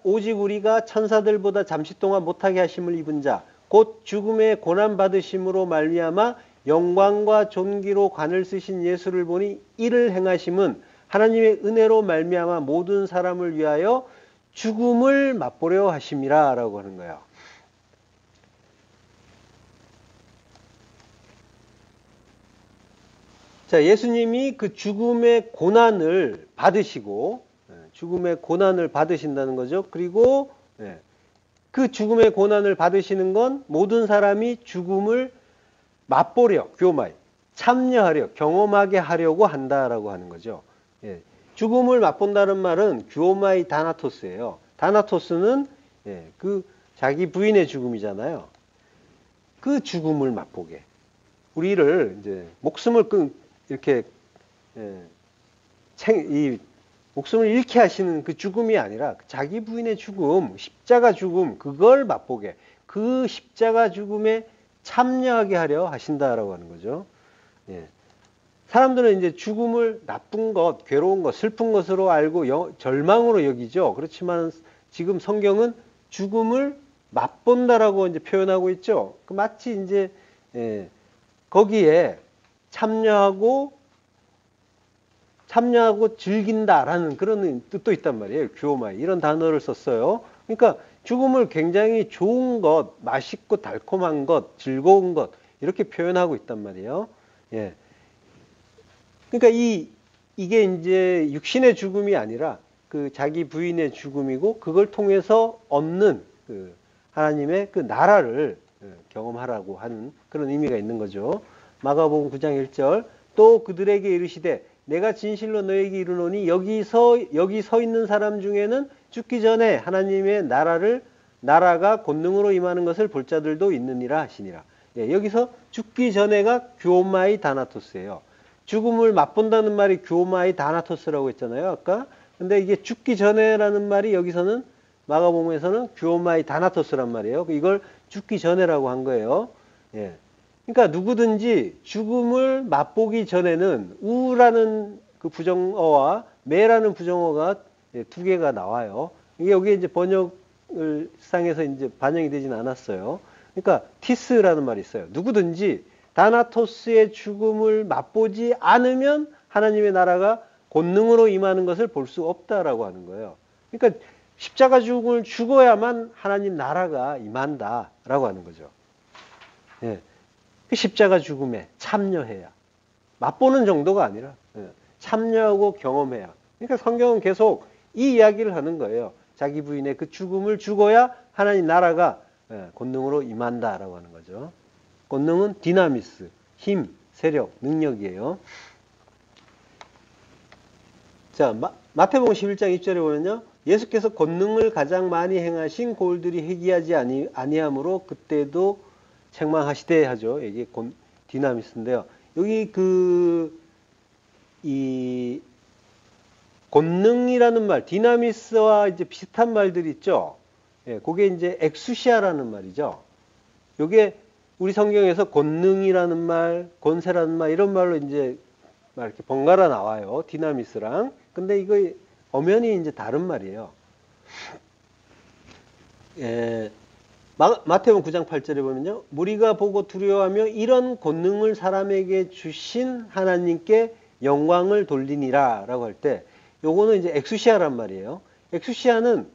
오직 우리가 천사들보다 잠시 동안 못하게 하심을 입은 자, 곧 죽음의 고난 받으심으로 말미암아 영광과 존귀로 관을 쓰신 예수를 보니 이를 행하심은 하나님의 은혜로 말미암아 모든 사람을 위하여 죽음을 맛보려 하심이라 라고 하는 거예요. 자, 예수님이 그 죽음의 고난을 받으시고, 죽음의 고난을 받으신다는 거죠. 그리고 그 죽음의 고난을 받으시는 건 모든 사람이 죽음을 맛보려, 교마이, 참여하려, 경험하게 하려고 한다라고 하는 거죠. 죽음을 맛본다는 말은 규오마이 다나토스예요. 다나토스는 그 자기 부인의 죽음이잖아요. 그 죽음을 맛보게. 우리를 이제 목숨을 이렇게 이 목숨을 잃게 하시는 그 죽음이 아니라 자기 부인의 죽음, 십자가 죽음, 그걸 맛보게. 그 십자가 죽음에 참여하게 하려 하신다라고 하는 거죠. 사람들은 이제 죽음을 나쁜 것, 괴로운 것, 슬픈 것으로 알고 절망으로 여기죠. 그렇지만 지금 성경은 죽음을 맛본다라고 이제 표현하고 있죠. 마치 이제 거기에 참여하고 즐긴다라는 그런 뜻도 있단 말이에요. 규오마이 이런 단어를 썼어요. 그러니까 죽음을 굉장히 좋은 것, 맛있고 달콤한 것, 즐거운 것 이렇게 표현하고 있단 말이에요. 그러니까 이게 이제 육신의 죽음이 아니라 그 자기 부인의 죽음이고 그걸 통해서 얻는 그 하나님의 그 나라를 경험하라고 하는 그런 의미가 있는 거죠. 마가복음 9장 1절 또 그들에게 이르시되 내가 진실로 너에게 이르노니 여기 서 있는 사람 중에는 죽기 전에 하나님의 나라가 권능으로 임하는 것을 볼 자들도 있느니라 하시니라. 여기서 죽기 전에가 규오마이 다나토스예요. 죽음을 맛본다는 말이 규오마이 다나토스라고 했잖아요. 아까. 근데 이게 죽기 전에라는 말이 여기서는 마가복음에서는 규오마이 다나토스란 말이에요. 이걸 죽기 전에라고 한 거예요. 그러니까 누구든지 죽음을 맛보기 전에는 우라는 그 부정어와 매라는 부정어가 두 개가 나와요. 이게 여기 이제 번역을 상에서 이제 반영이 되진 않았어요. 그러니까 티스라는 말이 있어요. 누구든지 다나토스의 죽음을 맛보지 않으면 하나님의 나라가 권능으로 임하는 것을 볼 수 없다라고 하는 거예요. 그러니까 십자가 죽음을 죽어야만 하나님 나라가 임한다라고 하는 거죠. 그 십자가 죽음에 참여해야. 맛보는 정도가 아니라 참여하고 경험해야. 그러니까 성경은 계속 이 이야기를 하는 거예요. 자기 부인의 그 죽음을 죽어야 하나님 나라가 권능으로 임한다라고 하는 거죠. 권능은 디나미스, 힘, 세력, 능력이에요. 자, 마태복음 11장 1절에 보면요. 예수께서 권능을 가장 많이 행하신 고을들이 회개하지 아니하므로 그때도 책망하시되 하죠. 이게 디나미스인데요. 여기 이 권능이라는 말, 디나미스와 이제 비슷한 말들이 있죠. 그게 이제 엑수시아라는 말이죠. 요게 우리 성경에서 권능이라는 말, 권세라는 말 이런 말로 이제 막 이렇게 번갈아 나와요. 디나미스랑. 근데 이거 엄연히 이제 다른 말이에요. 예, 마태복음 9장 8절에 보면요. 무리가 보고 두려워하며 이런 권능을 사람에게 주신 하나님께 영광을 돌리니라 라고 할 때 요거는 이제 엑수시아란 말이에요. 엑수시아는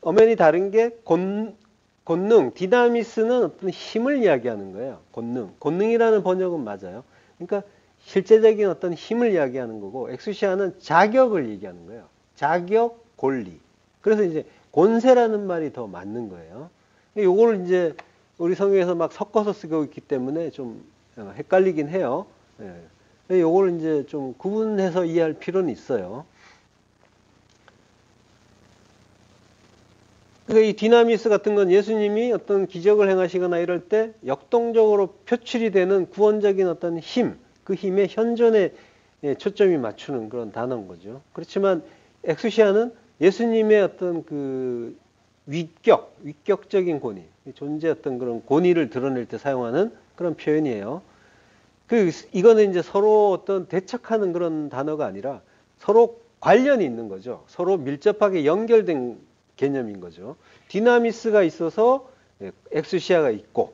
엄연히 다른 게 권능, 디나미스는 어떤 힘을 이야기하는 거예요. 권능이라는 번역은 맞아요. 그러니까 실제적인 어떤 힘을 이야기하는 거고 엑수시아는 자격을 얘기하는 거예요. 자격, 권리. 그래서 이제 권세라는 말이 더 맞는 거예요. 요거를 이제 우리 성경에서 막 섞어서 쓰고 있기 때문에 좀 헷갈리긴 해요. 예. 요거를 이제 좀 구분해서 이해할 필요는 있어요. 그러니까 이 디나미스 같은 건 예수님이 어떤 기적을 행하시거나 이럴 때 역동적으로 표출이 되는 구원적인 어떤 힘, 그 힘의 현존에 초점이 맞추는 그런 단어인 거죠. 그렇지만 엑수시아는 예수님의 어떤 그 위격적인 권위, 존재 어떤 그런 권위를 드러낼 때 사용하는 그런 표현이에요. 이거는 이제 서로 어떤 대척하는 그런 단어가 아니라 서로 관련이 있는 거죠. 서로 밀접하게 연결된 개념인 거죠. 디나미스가 있어서 엑수시아가 있고,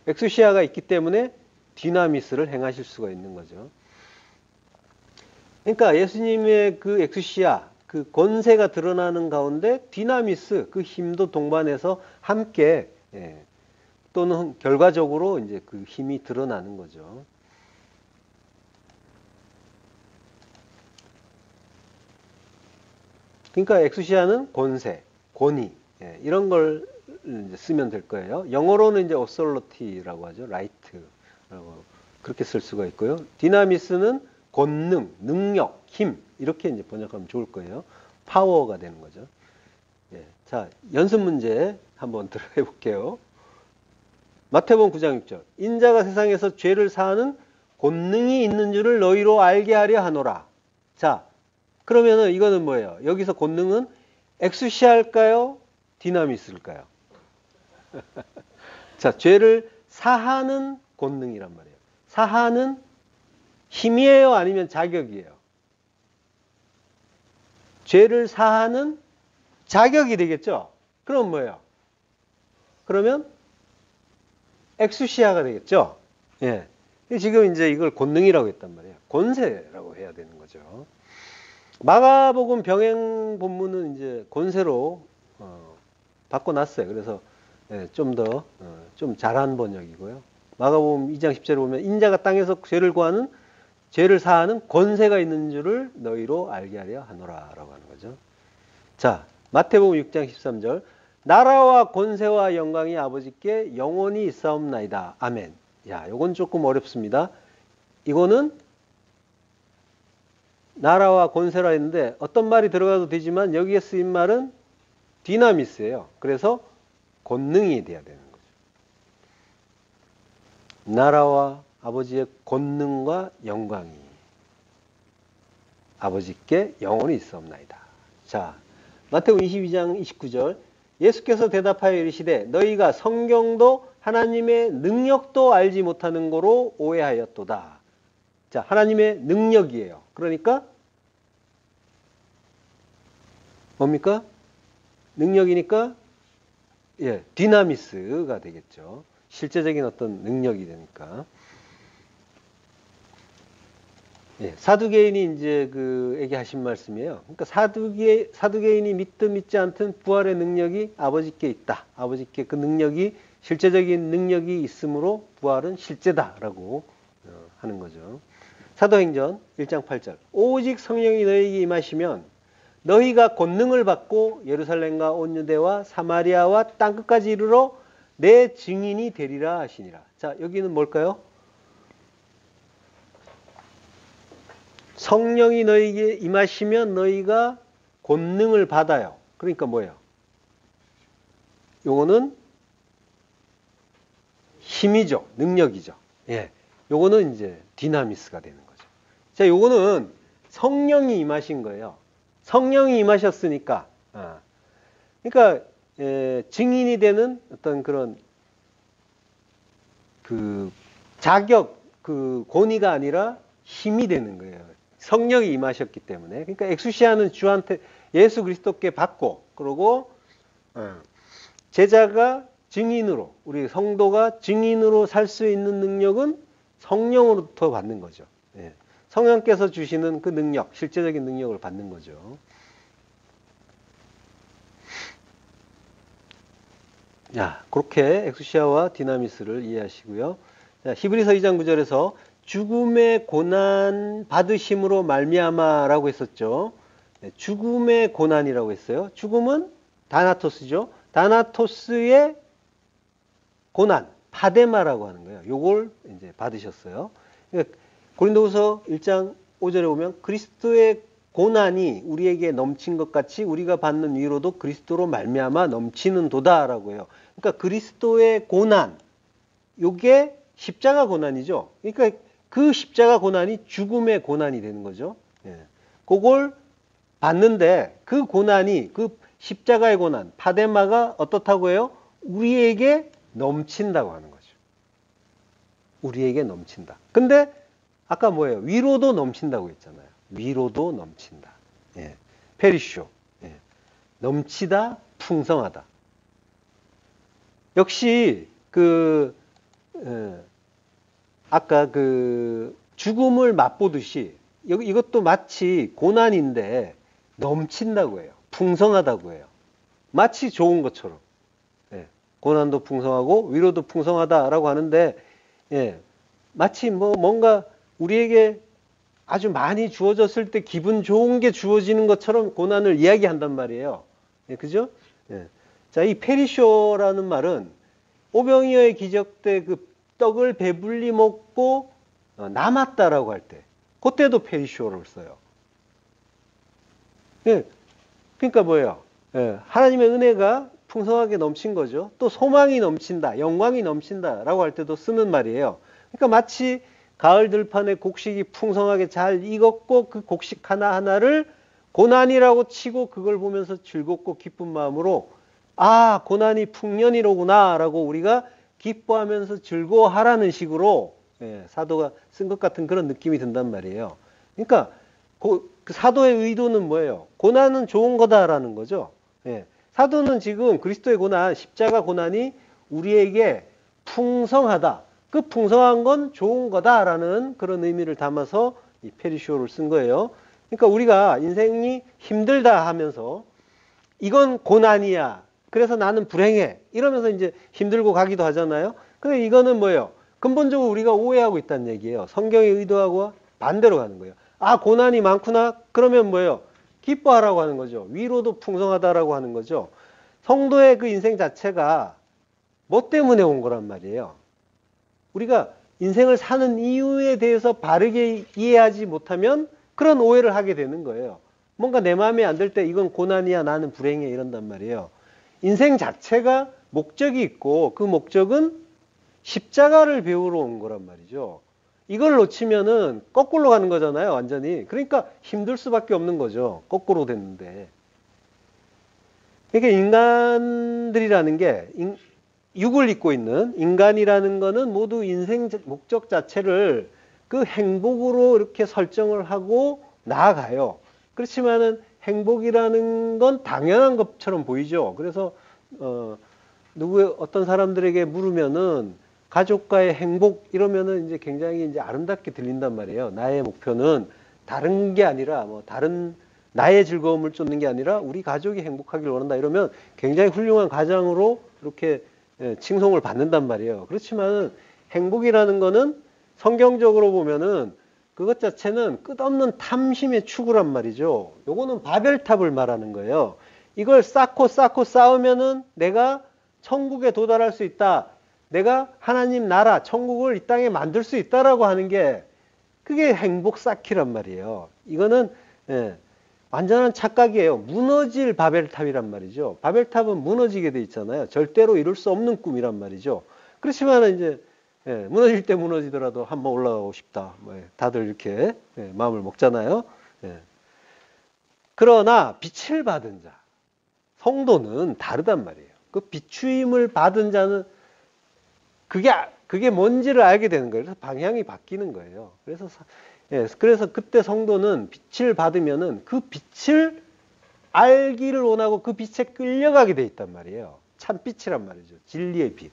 엑수시아가 있기 때문에 디나미스를 행하실 수가 있는 거죠. 그러니까 예수님의 그 엑수시아, 그 권세가 드러나는 가운데 디나미스, 그 힘도 동반해서 함께 또는 결과적으로 이제 그 힘이 드러나는 거죠. 그러니까 엑수시아는 권세, 권위 이런 걸 이제 쓰면 될 거예요. 영어로는 이제 authority라고 하죠. right라고 그렇게 쓸 수가 있고요. 디나미스는 권능, 능력, 힘 이렇게 이제 번역하면 좋을 거예요. 파워가 되는 거죠. 자, 연습 문제 한번 들어해 볼게요. 마태복음 9장 6절. 인자가 세상에서 죄를 사하는 권능이 있는 줄을 너희로 알게 하려 하노라. 자, 그러면은 이거는 뭐예요? 여기서 권능은 엑수시아일까요? 디나미스일까요? 자, 죄를 사하는 권능이란 말이에요. 사하는 힘이에요? 아니면 자격이에요? 죄를 사하는 자격이 되겠죠? 그럼 뭐예요? 그러면 엑수시아가 되겠죠? 예. 지금 이제 이걸 권능이라고 했단 말이에요. 권세라고 해야 되는 거죠. 마가복음 병행 본문은 이제 권세로 바꿔놨어요. 그래서 좀 더 좀 잘한 번역이고요. 마가복음 2장 10절에 보면 인자가 땅에서 죄를 사하는 권세가 있는 줄을 너희로 알게 하려 하노라라고 하는 거죠. 자, 마태복음 6장 13절. 나라와 권세와 영광이 아버지께 영원히 있사옵나이다. 아멘. 야, 요건 조금 어렵습니다. 이거는 나라와 권세라 했는데 어떤 말이 들어가도 되지만 여기에 쓰인 말은 디나미스예요. 그래서 권능이 돼야 되는 거죠. 나라와 아버지의 권능과 영광이 아버지께 영원히 있사옵나이다. 자, 마태복음 22장 29절. 예수께서 대답하여 이르시되 너희가 성경도 하나님의 능력도 알지 못하는 거로 오해하였도다. 자, 하나님의 능력이에요. 그러니까 뭡니까? 능력이니까 디나미스가 되겠죠. 실제적인 어떤 능력이 되니까. 사두개인이 이제 그에게 하신 말씀이에요. 그러니까 사두개인이 믿든 믿지 않든 부활의 능력이 아버지께 있다. 아버지께 그 능력이 실제적인 능력이 있으므로 부활은 실제다라고 하는 거죠. 사도행전 1장 8절. 오직 성령이 너희에게 임하시면 너희가 권능을 받고 예루살렘과 온 유대와 사마리아와 땅끝까지 이르러 내 증인이 되리라 하시니라. 자, 여기는 뭘까요? 성령이 너희에게 임하시면 너희가 권능을 받아요. 그러니까 뭐예요? 요거는 힘이죠. 능력이죠. 요거는 이제 디나미스가 되는 거죠. 자, 요거는 성령이 임하신 거예요. 성령이 임하셨으니까. 그러니까 증인이 되는 어떤 그런 그 자격, 그 권위가 아니라 힘이 되는 거예요. 성령이 임하셨기 때문에. 그러니까 엑수시아는 주한테 예수 그리스도께 받고, 그러고 제자가 증인으로, 우리 성도가 증인으로 살 수 있는 능력은 성령으로부터 받는 거죠. 예. 성령께서 주시는 그 능력, 실제적인 능력을 받는 거죠. 자, 그렇게 엑수시아와 디나미스를 이해하시고요. 자, 히브리서 2장 9절에서 죽음의 고난 받으심으로 말미암아라고 했었죠. 네, 죽음의 고난이라고 했어요. 죽음은 다나토스죠. 다나토스의 고난, 파데마라고 하는 거예요. 요걸 이제 받으셨어요. 그러니까 고린도후서 1장 5절에 보면 그리스도의 고난이 우리에게 넘친 것 같이 우리가 받는 위로도 그리스도로 말미암아 넘치는 도다라고 해요. 그러니까 그리스도의 고난, 요게 십자가 고난이죠. 그러니까 그 십자가 고난이 죽음의 고난이 되는 거죠. 예. 그걸 받는데 그 고난이, 그 십자가의 고난, 파데마가 어떻다고 해요? 우리에게 넘친다고 하는 거죠. 우리에게 넘친다. 근데 아까 뭐예요? 위로도 넘친다고 했잖아요. 위로도 넘친다. 예. 페리쇼. 예. 넘치다, 풍성하다. 역시 아까 그 죽음을 맛보듯이 이것도 마치 고난인데 넘친다고 해요. 풍성하다고 해요. 마치 좋은 것처럼. 예. 고난도 풍성하고 위로도 풍성하다라고 하는데, 예. 마치 뭔가 우리에게 아주 많이 주어졌을 때 기분 좋은 게 주어지는 것처럼 고난을 이야기한단 말이에요. 예, 그죠? 예. 자, 이 페리쇼라는 말은 오병이어의 기적 때 그 떡을 배불리 먹고 남았다라고 할 때, 그때도 페리쇼를 써요. 예. 그러니까 뭐예요? 예. 하나님의 은혜가 풍성하게 넘친 거죠. 또 소망이 넘친다, 영광이 넘친다라고 할 때도 쓰는 말이에요. 그러니까 마치 가을 들판에 곡식이 풍성하게 잘 익었고 그 곡식 하나하나를 고난이라고 치고 그걸 보면서 즐겁고 기쁜 마음으로 아, 고난이 풍년이로구나 라고 우리가 기뻐하면서 즐거워하라는 식으로 사도가 쓴 것 같은 그런 느낌이 든단 말이에요. 그러니까 그 사도의 의도는 뭐예요? 고난은 좋은 거다라는 거죠. 사도는 지금 그리스도의 고난, 십자가 고난이 우리에게 풍성하다. 그 풍성한 건 좋은 거다라는 그런 의미를 담아서 이 페리쇼를 쓴 거예요. 그러니까 우리가 인생이 힘들다 하면서 이건 고난이야. 그래서 나는 불행해. 이러면서 이제 힘들고 가기도 하잖아요. 근데 이거는 뭐예요? 근본적으로 우리가 오해하고 있다는 얘기예요. 성경의 의도하고 반대로 가는 거예요. 아, 고난이 많구나? 그러면 뭐예요? 기뻐하라고 하는 거죠. 위로도 풍성하다라고 하는 거죠. 성도의 그 인생 자체가 뭐 때문에 온 거란 말이에요. 우리가 인생을 사는 이유에 대해서 바르게 이해하지 못하면 그런 오해를 하게 되는 거예요. 뭔가 내 마음에 안 들 때 이건 고난이야, 나는 불행해 이런단 말이에요. 인생 자체가 목적이 있고 그 목적은 십자가를 배우러 온 거란 말이죠. 이걸 놓치면은 거꾸로 가는 거잖아요, 완전히. 그러니까 힘들 수밖에 없는 거죠. 거꾸로 됐는데. 그러니까 인간들이라는 게 육을 입고 있는 인간이라는 거는 모두 인생 목적 자체를 그 행복으로 이렇게 설정을 하고 나아가요. 그렇지만은 행복이라는 건 당연한 것처럼 보이죠. 그래서 어떤 사람들에게 물으면은 가족과의 행복 이러면은 이제 굉장히 이제 아름답게 들린단 말이에요. 나의 목표는 다른 게 아니라 다른 나의 즐거움을 쫓는 게 아니라 우리 가족이 행복하길 원한다 이러면 굉장히 훌륭한 가장으로 이렇게 칭송을 받는단 말이에요. 그렇지만 행복이라는 거는 성경적으로 보면은 그것 자체는 끝없는 탐심의 추구란 말이죠. 요거는 바벨탑을 말하는 거예요. 이걸 쌓고 쌓으면은 내가 천국에 도달할 수 있다. 내가 하나님 나라, 천국을 이 땅에 만들 수 있다라고 하는 게 그게 행복 쌓기란 말이에요. 이거는 완전한 착각이에요. 무너질 바벨탑이란 말이죠. 바벨탑은 무너지게 돼 있잖아요. 절대로 이룰 수 없는 꿈이란 말이죠. 그렇지만 이제 무너질 때 무너지더라도 한번 올라가고 싶다. 다들 이렇게 마음을 먹잖아요. 그러나 빛을 받은 자, 성도는 다르단 말이에요. 그 비추임을 받은 자는 그게 그게 뭔지를 알게 되는 거예요. 그래서 방향이 바뀌는 거예요. 그래서 그때 성도는 빛을 받으면은 그 빛을 알기를 원하고 그 빛에 끌려가게 돼 있단 말이에요. 참 빛이란 말이죠. 진리의 빛.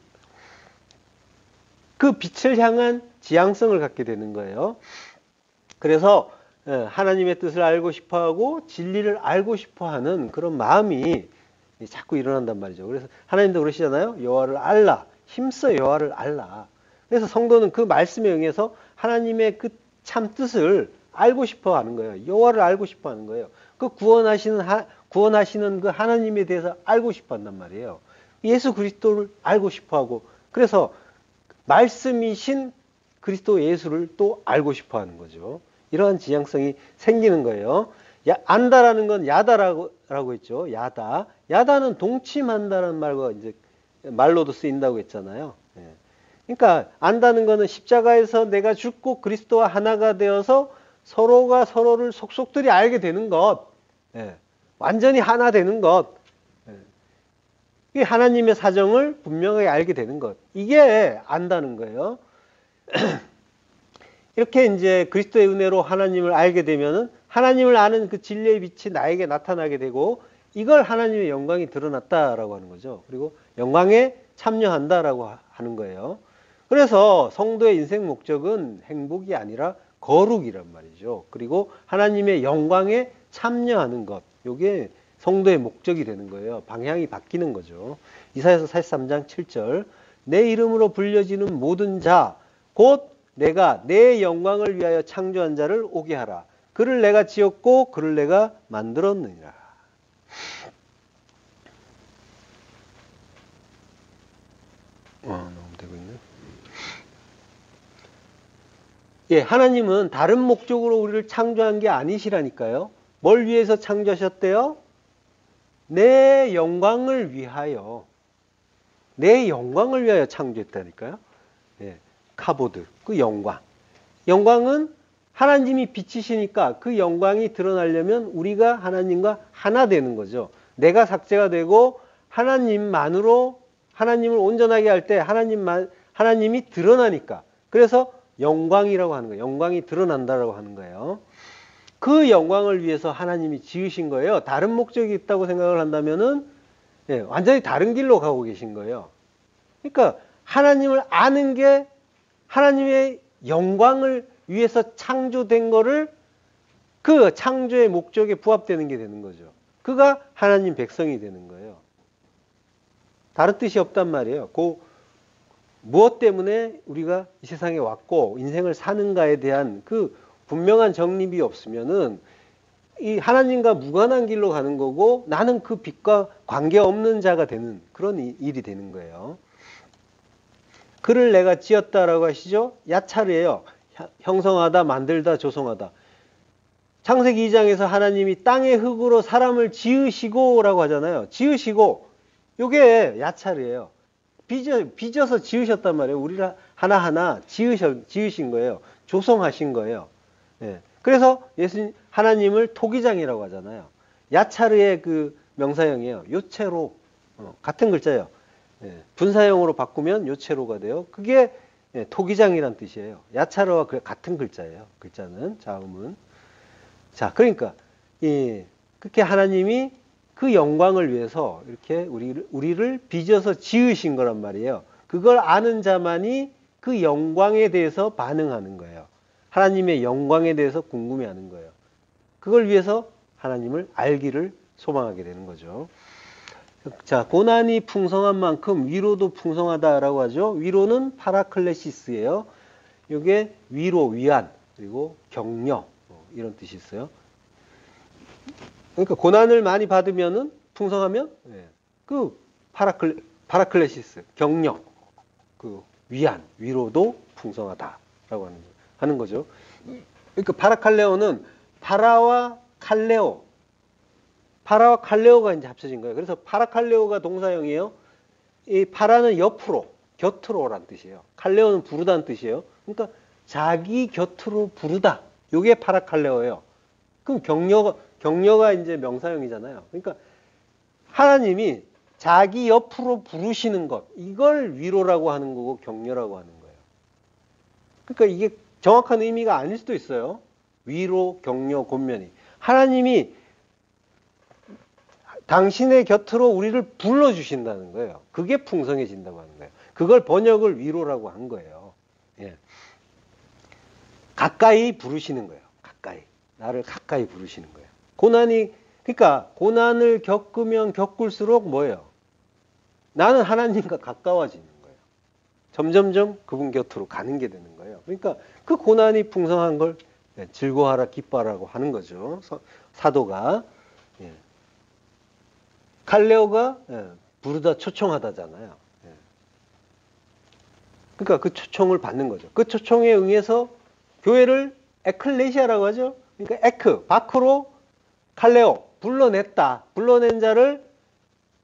그 빛을 향한 지향성을 갖게 되는 거예요. 그래서 하나님의 뜻을 알고 싶어하고 진리를 알고 싶어하는 그런 마음이 자꾸 일어난단 말이죠. 그래서 하나님도 그러시잖아요. 여호와를 알라. 힘써 여호와를 알라. 그래서 성도는 그 말씀에 의해서 하나님의 그 참 뜻을 알고 싶어하는 거예요. 여호와를 알고 싶어하는 거예요. 그 구원하시는 그 하나님에 대해서 알고 싶어한단 말이에요. 예수 그리스도를 알고 싶어하고 그래서 말씀이신 그리스도 예수를 또 알고 싶어하는 거죠. 이러한 지향성이 생기는 거예요. 안다라는 건 야다라고 했죠. 야다. 야다는 동침한다는 말과 이제 말로도 쓰인다고 했잖아요. 그러니까 안다는 거는 십자가에서 내가 죽고 그리스도와 하나가 되어서 서로가 서로를 속속들이 알게 되는 것. 완전히 하나 되는 것. 이 하나님의 사정을 분명하게 알게 되는 것. 이게 안다는 거예요. 이렇게 이제 그리스도의 은혜로 하나님을 알게 되면은 하나님을 아는 그 진리의 빛이 나에게 나타나게 되고 이걸 하나님의 영광이 드러났다라고 하는 거죠. 그리고 영광에 참여한다라고 하는 거예요. 그래서 성도의 인생 목적은 행복이 아니라 거룩이란 말이죠. 그리고 하나님의 영광에 참여하는 것. 이게 성도의 목적이 되는 거예요. 방향이 바뀌는 거죠. 이사야서 43장 7절 내 이름으로 불려지는 모든 자 곧 내가 내 영광을 위하여 창조한 자를 오게 하라. 그를 내가 지었고 그를 내가 만들었느니라. 너무 되고 있네. 하나님은 다른 목적으로 우리를 창조한 게 아니시라니까요. 뭘 위해서 창조하셨대요? 내 영광을 위하여. 내 영광을 위하여 창조했다니까요. 카보드, 그 영광. 영광은 하나님이 빛이시니까 그 영광이 드러나려면 우리가 하나님과 하나 되는 거죠. 내가 삭제가 되고 하나님만으로 하나님을 온전하게 할 때 하나님이 드러나니까. 그래서 영광이라고 하는 거예요. 영광이 드러난다라고 하는 거예요. 그 영광을 위해서 하나님이 지으신 거예요. 다른 목적이 있다고 생각을 한다면은 완전히 다른 길로 가고 계신 거예요. 그러니까 하나님을 아는 게 하나님의 영광을 위해서 창조된 거를 그 창조의 목적에 부합되는 게 되는 거죠. 그가 하나님 백성이 되는 거예요. 다른 뜻이 없단 말이에요. 무엇 때문에 우리가 이 세상에 왔고 인생을 사는가에 대한 그 분명한 정립이 없으면은 이 하나님과 무관한 길로 가는 거고 나는 그 빛과 관계없는 자가 되는 그런 일이 되는 거예요. 그를 내가 지었다라고 하시죠? 야차르예요. 형성하다, 만들다, 조성하다. 창세기 2장에서 하나님이 땅의 흙으로 사람을 지으시고라고 하잖아요. 지으시고 이게 야차르예요. 빚어서 지으셨단 말이에요. 우리를 하나하나 지으신 거예요. 조성하신 거예요. 그래서 하나님을 토기장이라고 하잖아요. 야차르의 그 명사형이에요. 요체로 같은 글자예요. 분사형으로 바꾸면 요체로가 돼요. 그게 토기장이란 뜻이에요. 야차르와 같은 글자예요. 글자는 자음은. 자, 그러니까 그렇게 하나님이 그 영광을 위해서 이렇게 우리를 빚어서 지으신 거란 말이에요. 그걸 아는 자만이 그 영광에 대해서 반응하는 거예요. 하나님의 영광에 대해서 궁금해하는 거예요. 그걸 위해서 하나님을 알기를 소망하게 되는 거죠. 자, 고난이 풍성한 만큼 위로도 풍성하다라고 하죠. 위로는 파라클레시스예요. 이게 위로, 위안, 그리고 격려 이런 뜻이 있어요. 그러니까 고난을 많이 받으면은 풍성하면 그 파라클레시스, 격려, 그 위안, 위로도 풍성하다라고 하는 거죠. 그러니까 파라칼레오는 파라와 칼레오. 파라와 칼레오가 이제 합쳐진 거예요. 그래서 파라칼레오가 동사형이에요. 이 파라는 옆으로, 곁으로란 뜻이에요. 칼레오는 부르다는 뜻이에요. 그러니까 자기 곁으로 부르다. 이게 파라칼레오예요. 그럼 격려가 이제 명사형이잖아요. 그러니까 하나님이 자기 옆으로 부르시는 것, 이걸 위로라고 하는 거고 격려라고 하는 거예요. 그러니까 이게 정확한 의미가 아닐 수도 있어요. 위로, 격려, 권면이. 하나님이 당신의 곁으로 우리를 불러주신다는 거예요. 그게 풍성해진다고 하는 거예요. 그걸 번역을 위로라고 한 거예요. 예. 가까이 부르시는 거예요. 가까이. 나를 가까이 부르시는 거예요. 그러니까 고난을 겪으면 겪을수록 뭐예요? 나는 하나님과 가까워지는 거예요. 점점점 그분 곁으로 가는 게 되는 거예요. 그러니까 그 고난이 풍성한 걸 즐거워하라, 기뻐하라고 하는 거죠. 사도가. 예. 갈레오가 부르다 초청하다잖아요. 예. 그러니까 그 초청을 받는 거죠. 그 초청에 응해서 교회를 에클레시아라고 하죠. 그러니까 밖으로 칼레오, 불러냈다. 불러낸 자를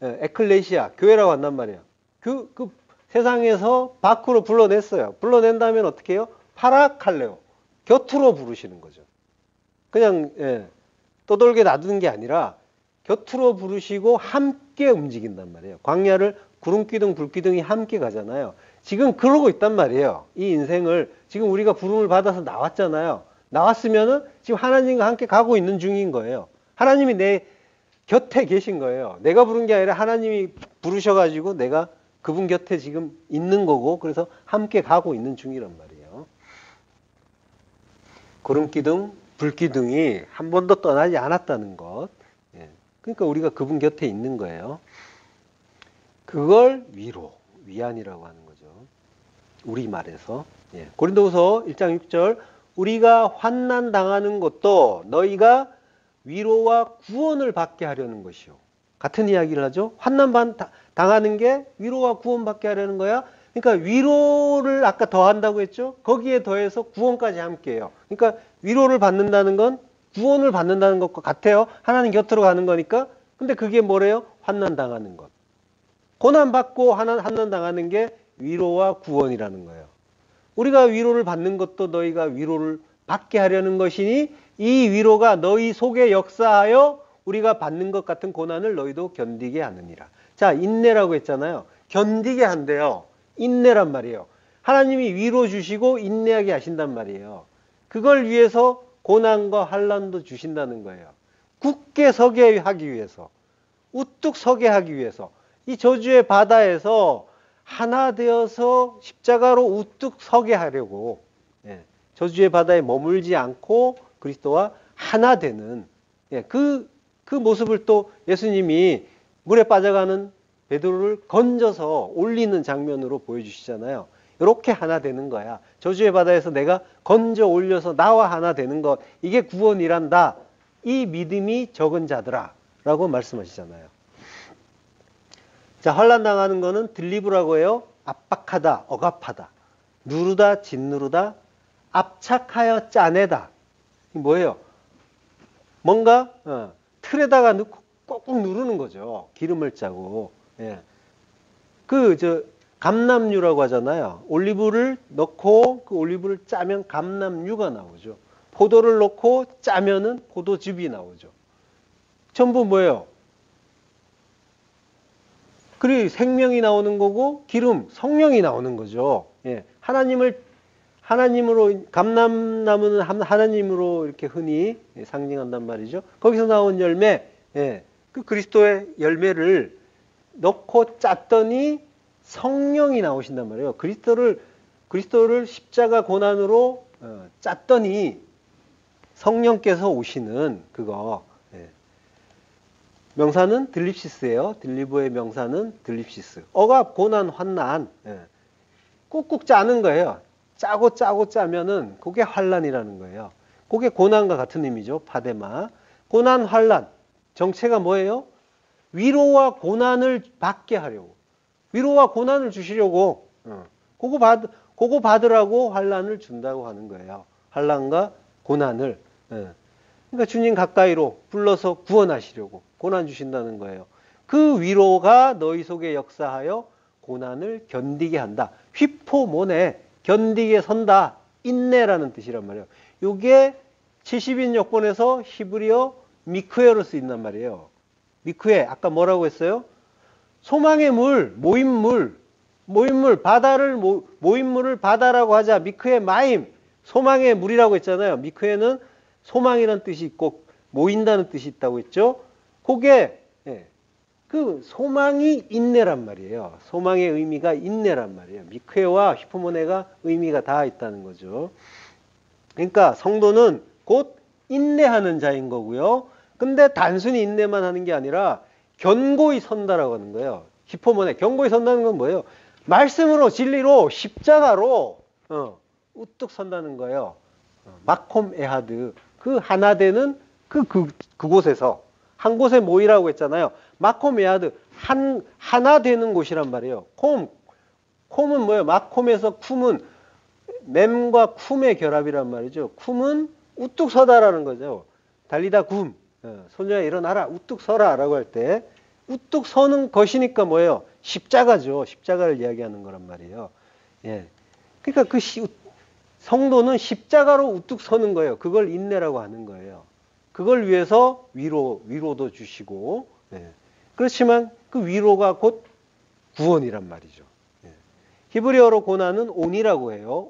에클레시아, 교회라고 한단 말이에요. 그 세상에서 밖으로 불러냈어요. 불러낸다면 어떻게 해요? 파라칼레오, 곁으로 부르시는 거죠. 그냥 떠돌게 놔두는 게 아니라 곁으로 부르시고 함께 움직인단 말이에요. 광야를 구름기둥, 불기둥이 함께 가잖아요. 지금 그러고 있단 말이에요. 이 인생을 지금 우리가 부름을 받아서 나왔잖아요. 나왔으면은 지금 하나님과 함께 가고 있는 중인 거예요. 하나님이 내 곁에 계신 거예요. 내가 부른 게 아니라 하나님이 부르셔가지고 내가 그분 곁에 지금 있는 거고, 그래서 함께 가고 있는 중이란 말이에요. 구름기둥, 불기둥이 한 번도 떠나지 않았다는 것. 그러니까 우리가 그분 곁에 있는 거예요. 그걸 위로, 위안이라고 하는 거죠. 우리말에서. 고린도후서 1장 6절, 우리가 환난 당하는 것도 너희가 위로와 구원을 받게 하려는 것이요. 같은 이야기를 하죠. 환난 당하는 게 위로와 구원 받게 하려는 거야. 그러니까 위로를 아까 더한다고 했죠. 거기에 더해서 구원까지 함께해요. 그러니까 위로를 받는다는 건 구원을 받는다는 것과 같아요. 하나님 곁으로 가는 거니까. 근데 그게 뭐래요? 환난 당하는 것. 고난 받고 환난 당하는 게 위로와 구원이라는 거예요. 우리가 위로를 받는 것도 너희가 위로를 받게 하려는 것이니 이 위로가 너희 속에 역사하여 우리가 받는 것 같은 고난을 너희도 견디게 하느니라. 자, 인내라고 했잖아요. 견디게 한대요. 인내란 말이에요. 하나님이 위로 주시고 인내하게 하신단 말이에요. 그걸 위해서 고난과 환난도 주신다는 거예요. 굳게 서게 하기 위해서, 우뚝 서게 하기 위해서, 이 저주의 바다에서 하나 되어서 십자가로 우뚝 서게 하려고, 저주의 바다에 머물지 않고 그리스도와 하나 되는, 그 모습을 또 예수님이 물에 빠져가는 베드로를 건져서 올리는 장면으로 보여주시잖아요. 이렇게 하나 되는 거야. 저주의 바다에서 내가 건져 올려서 나와 하나 되는 것, 이게 구원이란다. 이 믿음이 적은 자들아 라고 말씀하시잖아요. 자, 환난 당하는 거는 들리브라고 해요. 압박하다, 억압하다, 누르다, 짓누르다, 압착하여 짜내다. 뭐예요? 뭔가 틀에다가 넣고 꾹꾹 누르는 거죠. 기름을 짜고. 감남유라고 하잖아요. 올리브를 넣고 그 올리브를 짜면 감남유가 나오죠. 포도를 넣고 짜면은 포도즙이 나오죠. 전부 뭐예요? 그리고 생명이 나오는 거고 기름, 성령이 나오는 거죠. 하나님으로, 감람나무는 하나님으로 이렇게 흔히 상징한단 말이죠. 거기서 나온 열매, 그 그리스도의 열매를 넣고 짰더니 성령이 나오신단 말이에요. 그리스도를 십자가 고난으로 짰더니 성령께서 오시는 그거. 명사는 들립시스예요. 들리브의 명사는 들립시스. 억압, 고난, 환난. 꾹꾹 짜는 거예요. 짜고 짜면은 그게 환난이라는 거예요. 그게 고난과 같은 의미죠. 파데마. 고난, 환난. 정체가 뭐예요? 위로와 고난을 받게 하려고. 위로와 고난을 주시려고. 그거 받으라고 환난을 준다고 하는 거예요. 환난과 고난을. 그러니까 주님 가까이로 불러서 구원하시려고 고난 주신다는 거예요. 그 위로가 너희 속에 역사하여 고난을 견디게 한다. 휘포모네, 견디게 선다. 인내라는 뜻이란 말이에요. 이게 70인 역본에서 히브리어 미크에로 쓰인단 말이에요. 미크에, 아까 뭐라고 했어요? 소망의 물, 모임물. 모임물, 바다를 모임물을 바다라고 하자. 미크의 마임, 소망의 물이라고 했잖아요. 미크에는 소망이라는 뜻이 있고 모인다는 뜻이 있다고 했죠. 그게 그 소망이 인내란 말이에요. 소망의 의미가 인내란 말이에요. 미크에와 히포모네가 의미가 다 있다는 거죠. 그러니까 성도는 곧 인내하는 자인 거고요. 근데 단순히 인내만 하는 게 아니라 견고히 선다라고 하는 거예요. 히포모네, 견고히 선다는 건 뭐예요? 말씀으로, 진리로, 십자가로 우뚝 선다는 거예요. 마콤 에하드, 그 하나 되는 그곳에서 한 곳에 모이라고 했잖아요. 마콤 에하드, 하나 되는 곳이란 말이에요. 콤은 뭐예요? 마콤에서 쿰은 mem과 쿰의 결합이란 말이죠. 쿰은 우뚝 서다라는 거죠. 달리다 굼, 소녀야 일어나라, 우뚝 서라 라고 할 때 우뚝 서는 것이니까 뭐예요? 십자가죠. 십자가를 이야기하는 거란 말이에요. 예. 그러니까 그 성도는 십자가로 우뚝 서는 거예요. 그걸 인내라고 하는 거예요. 그걸 위해서 위로도 주시고, 예. 그렇지만 그 위로가 곧 구원이란 말이죠. 예. 히브리어로 고난은 온이라고 해요.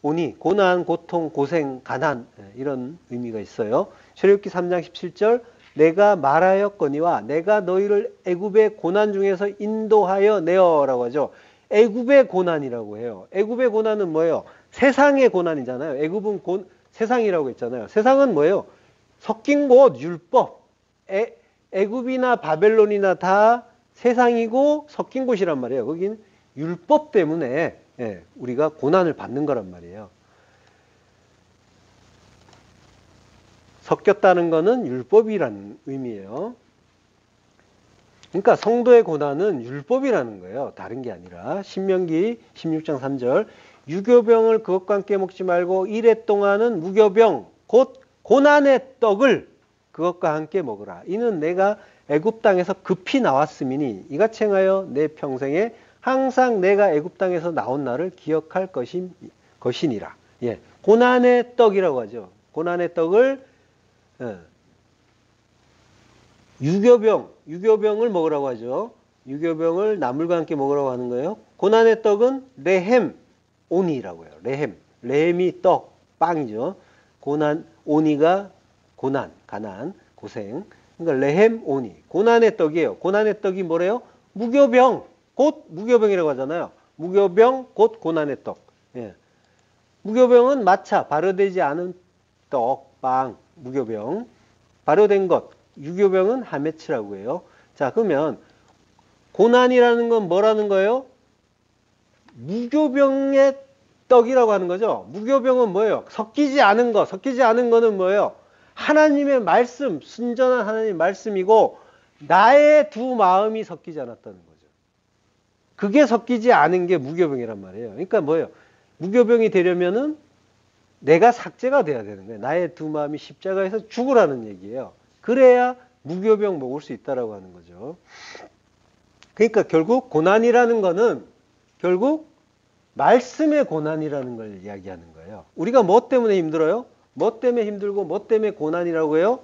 온이, 고난, 고통, 고생, 가난, 이런 의미가 있어요. 출애굽기 3장 17절, 내가 말하였거니와 내가 너희를 애굽의 고난 중에서 인도하여 내어라고 하죠. 애굽의 고난이라고 해요. 애굽의 고난은 뭐예요? 세상의 고난이잖아요. 애굽은 세상이라고 했잖아요. 세상은 뭐예요? 섞인 곳, 율법. 애굽이나 바벨론이나 다 세상이고 섞인 곳이란 말이에요. 거긴 율법 때문에 우리가 고난을 받는 거란 말이에요. 섞였다는 것은 율법이라는 의미예요. 그러니까 성도의 고난은 율법이라는 거예요. 다른 게 아니라. 신명기 16장 3절, 유교병을 그것과 함께 먹지 말고 이래 동안은 무교병 곧 고난의 떡을 그것과 함께 먹으라. 이는 내가 애굽 땅에서 급히 나왔음이니 이같이 행하여 내 평생에 항상 내가 애굽 땅에서 나온 날을 기억할 것이니라. 예, 고난의 떡이라고 하죠. 고난의 떡을 유교병을 먹으라고 하죠. 유교병을 나물과 함께 먹으라고 하는 거예요. 고난의 떡은 레헴 오니라고 해요. 레헴이 떡, 빵이죠. 오니가 고난, 가난, 고생. 그러니까 레헴 오니, 고난의 떡이에요. 고난의 떡이 뭐래요? 무교병, 곧 무교병이라고 하잖아요. 무교병, 곧 고난의 떡. 예. 무교병은 마차, 발효되지 않은 떡, 빵, 무교병. 발효된 것, 유교병은 하메츠라고 해요. 자, 그러면 고난이라는 건 뭐라는 거예요? 무교병의 떡이라고 하는 거죠. 무교병은 뭐예요? 섞이지 않은 것. 섞이지 않은 거는 뭐예요? 하나님의 말씀, 순전한 하나님의 말씀이고 나의 두 마음이 섞이지 않았다는 거죠. 그게 섞이지 않은 게 무교병이란 말이에요. 그러니까 뭐예요? 무교병이 되려면은 내가 삭제가 돼야 되는 거예요. 나의 두 마음이 십자가에서 죽으라는 얘기예요. 그래야 무교병 먹을 수 있다라고 하는 거죠. 그러니까 결국 고난이라는 거는 결국 말씀의 고난이라는 걸 이야기하는 거예요. 우리가 뭐 때문에 힘들어요? 뭐 때문에 힘들고 뭐 때문에 고난이라고 해요?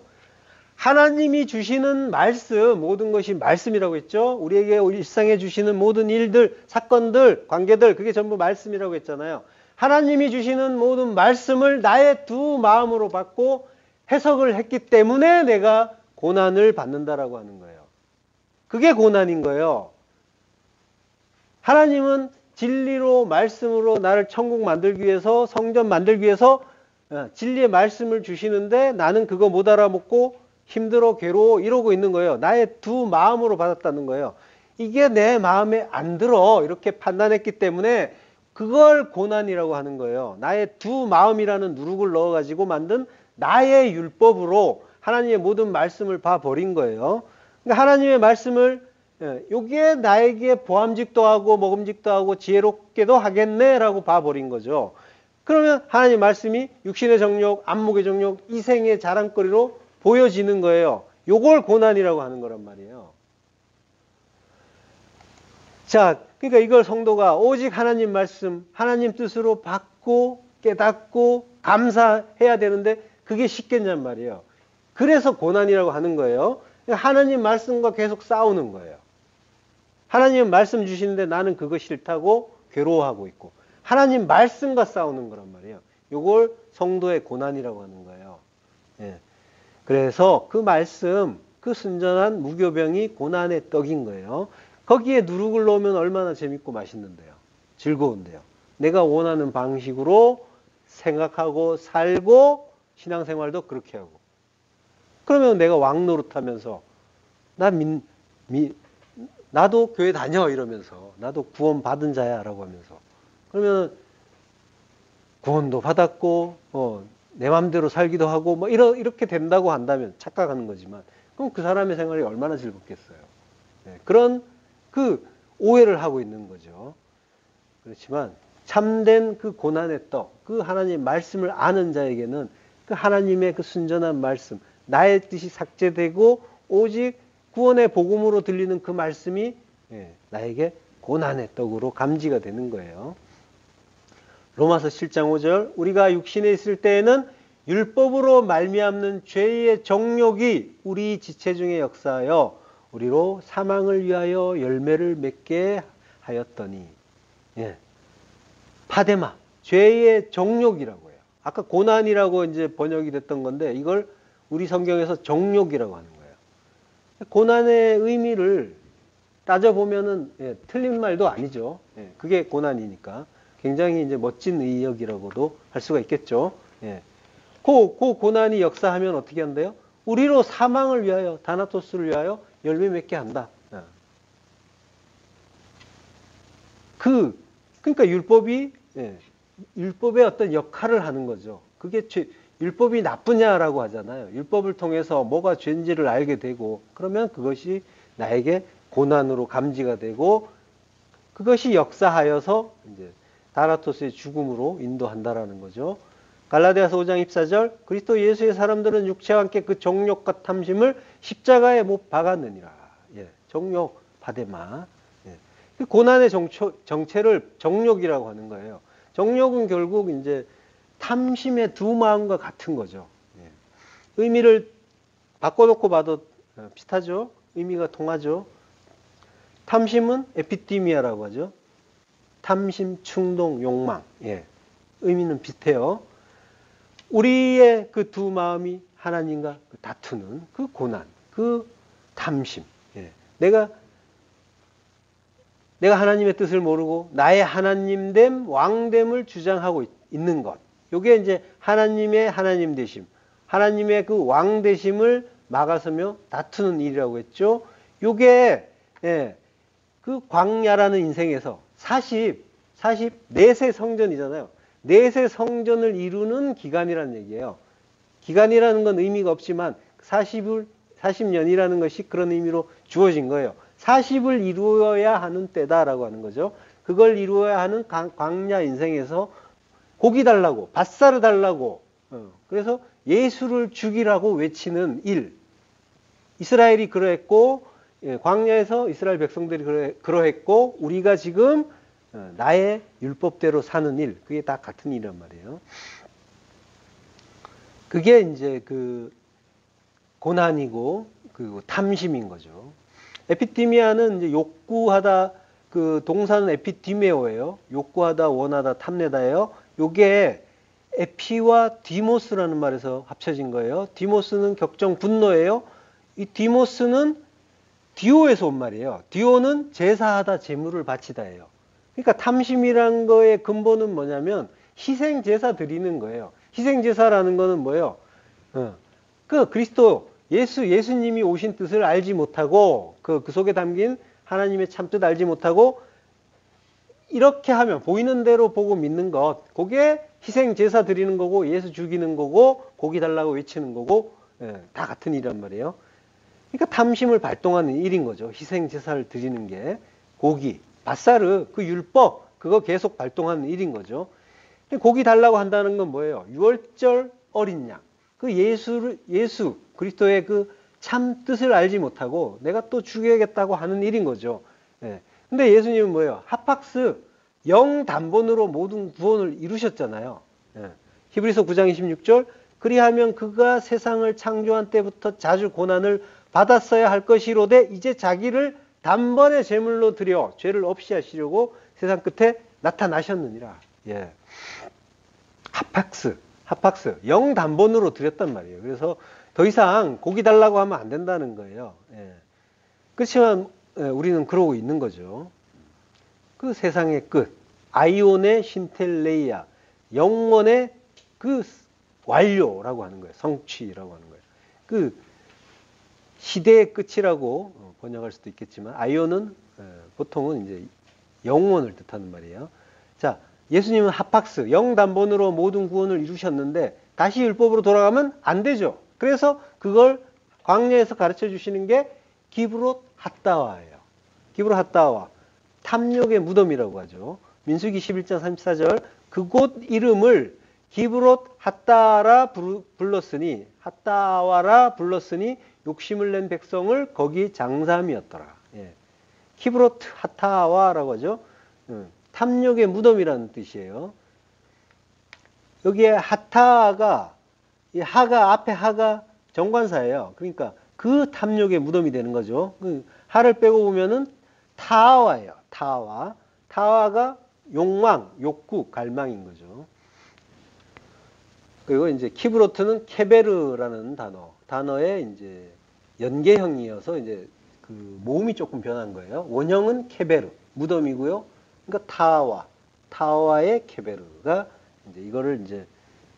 하나님이 주시는 말씀, 모든 것이 말씀이라고 했죠. 우리에게 일상에 주시는 모든 일들, 사건들, 관계들, 그게 전부 말씀이라고 했잖아요. 하나님이 주시는 모든 말씀을 나의 두 마음으로 받고 해석을 했기 때문에 내가 고난을 받는다라고 하는 거예요. 그게 고난인 거예요. 하나님은 진리로 말씀으로 나를 천국 만들기 위해서, 성전 만들기 위해서 진리의 말씀을 주시는데 나는 그거 못 알아먹고 힘들어 괴로워 이러고 있는 거예요. 나의 두 마음으로 받았다는 거예요. 이게 내 마음에 안 들어 이렇게 판단했기 때문에 그걸 고난이라고 하는 거예요. 나의 두 마음이라는 누룩을 넣어가지고 만든 나의 율법으로 하나님의 모든 말씀을 봐버린 거예요. 그러니까 하나님의 말씀을 여기에 나에게 보암직도 하고 먹음직도 하고 지혜롭게도 하겠네라고 봐버린 거죠. 그러면 하나님의 말씀이 육신의 정욕, 안목의 정욕, 이생의 자랑거리로 보여지는 거예요. 요걸 고난이라고 하는 거란 말이에요. 자, 그러니까 이걸 성도가 오직 하나님 말씀, 하나님 뜻으로 받고 깨닫고 감사해야 되는데 그게 쉽겠냔 말이에요. 그래서 고난이라고 하는 거예요. 하나님 말씀과 계속 싸우는 거예요. 하나님은 말씀 주시는데 나는 그거 싫다고 괴로워하고 있고, 하나님 말씀과 싸우는 거란 말이에요. 이걸 성도의 고난이라고 하는 거예요. 예. 그래서 그 말씀, 그 순전한 무교병이 고난의 떡인 거예요. 거기에 누룩을 넣으면 얼마나 재밌고 맛있는데요. 즐거운데요. 내가 원하는 방식으로 생각하고 살고 신앙생활도 그렇게 하고. 그러면 내가 왕 노릇하면서 나도 교회 다녀 이러면서 나도 구원 받은 자야 라고 하면서 그러면 구원도 받았고 내 마음대로 살기도 하고 뭐 이렇게 된다고 한다면 착각하는 거지만 그럼 그 사람의 생활이 얼마나 즐겁겠어요. 네, 그런 그 오해를 하고 있는 거죠. 그렇지만 참된 그 고난의 떡, 그 하나님 말씀을 아는 자에게는 그 하나님의 그 순전한 말씀, 나의 뜻이 삭제되고 오직 구원의 복음으로 들리는 그 말씀이 나에게 고난의 떡으로 감지가 되는 거예요. 로마서 7장 5절 우리가 육신에 있을 때에는 율법으로 말미암는 죄의 정욕이 우리 지체 중에 역사하여 우리로 사망을 위하여 열매를 맺게 하였더니 파데마, 죄의 정욕이라고 해요. 아까 고난이라고 이제 번역이 됐던 건데 이걸 우리 성경에서 정욕이라고 하는 거예요. 고난의 의미를 따져보면은 틀린 말도 아니죠. 그게 고난이니까 굉장히 이제 멋진 의역이라고도 할 수가 있겠죠. 그 고난이 역사하면 어떻게 한대요? 우리로 사망을 위하여, 다나토스를 위하여 열매 맺게 한다. 그러니까 율법의 어떤 역할을 하는 거죠. 그게 율법이 나쁘냐라고 하잖아요. 율법을 통해서 뭐가 죄인지를 알게 되고 그러면 그것이 나에게 고난으로 감지가 되고 그것이 역사하여서 이제 다나토스의 죽음으로 인도한다라는 거죠. 갈라디아서 5장 24절 그리스도 예수의 사람들은 육체와 함께 그 정욕과 탐심을 십자가에 못 박았느니라. 정욕, 바데마. 그 고난의 정체를 정욕이라고 하는 거예요. 정욕은 결국 이제 탐심의 두 마음과 같은 거죠. 의미를 바꿔놓고 봐도 비슷하죠. 의미가 통하죠. 탐심은 에피티미아라고 하죠. 탐심, 충동, 욕망. 의미는 비슷해요. 우리의 그 두 마음이 하나님과 다투는 그 고난, 그 탐심. 내가 하나님의 뜻을 모르고 나의 하나님됨, 왕됨을 주장하고 있는 것. 요게 이제 하나님의 하나님 되심, 하나님의 그 왕 되심을 막아서며 다투는 일이라고 했죠. 요게 그 광야라는 인생에서 44세 성전이잖아요. 4세 성전을 이루는 기간이라는 얘기예요. 기간이라는 건 의미가 없지만 40년이라는 것이 그런 의미로 주어진 거예요. 40을 이루어야 하는 때다라고 하는 거죠. 그걸 이루어야 하는 광야 인생에서 고기 달라고, 밭살을 달라고, 그래서 예수를 죽이라고 외치는 일. 이스라엘이 그러했고, 광야에서 이스라엘 백성들이 그러했고, 우리가 지금 나의 율법대로 사는 일, 그게 다 같은 일이란 말이에요. 그게 이제 그 고난이고, 그 탐심인 거죠. 에피티미아는 이제 욕구하다, 그 동사는 에피티메오예요. 욕구하다, 원하다, 탐내다예요. 요게 에피와 디모스라는 말에서 합쳐진 거예요. 디모스는 격정 분노예요. 이 디모스는 디오에서 온 말이에요. 디오는 제사하다, 제물을 바치다예요. 그러니까 탐심이란 거의 근본은 뭐냐면 희생 제사 드리는 거예요. 희생 제사라는 거는 뭐예요? 그 그리스도 예수님이 오신 뜻을 알지 못하고 그 속에 담긴 하나님의 참뜻 알지 못하고 이렇게 하면 보이는 대로 보고 믿는 것, 그게 희생 제사 드리는 거고 예수 죽이는 거고 고기 달라고 외치는 거고 다 같은 일이란 말이에요. 그러니까 탐심을 발동하는 일인 거죠. 희생 제사를 드리는 게 고기, 밭사르, 그 율법 그거 계속 발동하는 일인 거죠. 고기 달라고 한다는 건 뭐예요? 유월절 어린 양. 그 예수 그리스도의 그 참 뜻을 알지 못하고 내가 또 죽여야겠다고 하는 일인 거죠. 근데 예수님은 뭐예요? 하팍스 영단번으로 모든 구원을 이루셨잖아요. 히브리서 9장 26절 그리하면 그가 세상을 창조한 때부터 자주 고난을 받았어야 할 것이로되 이제 자기를 단번에 제물로 드려 죄를 없이 하시려고 세상 끝에 나타나셨느니라. 예. 하팍스, 영 단번으로 드렸단 말이에요. 그래서 더 이상 고기 달라고 하면 안 된다는 거예요. 예. 그렇지만 우리는 그러고 있는 거죠. 그 세상의 끝, 아이온의 신텔레이아, 영원의 그 완료라고 하는 거예요. 성취라고 하는 거예요. 그 시대의 끝이라고 번역할 수도 있겠지만, 아이온은 보통은 이제 영원을 뜻하는 말이에요. 자, 예수님은 하팍스, 영단번으로 모든 구원을 이루셨는데 다시 율법으로 돌아가면 안 되죠. 그래서 그걸 광야에서 가르쳐 주시는 게 기브롯 핫다와예요. 기브롯 핫다와, 탐욕의 무덤이라고 하죠. 민수기 11장 34절, 그곳 이름을 기브롯 핫다와라 불렀으니 욕심을 낸 백성을 거기 장사함이었더라. 예. 기브롯 핫다와라고 하죠. 탐욕의 무덤이라는 뜻이에요. 여기에 핫타가, 이 하가, 앞에 하가 정관사예요. 그러니까 그 탐욕의 무덤이 되는 거죠. 그 하를 빼고 보면은 타와예요. 타와가 욕망, 욕구, 갈망인 거죠. 그리고 이제 키브로트는 케베르라는 단어의 이제 연계형이어서 이제 그 모음이 조금 변한 거예요. 원형은 케베르, 무덤이고요. 그러니까 타와의 케베르가 이제 이거를 이제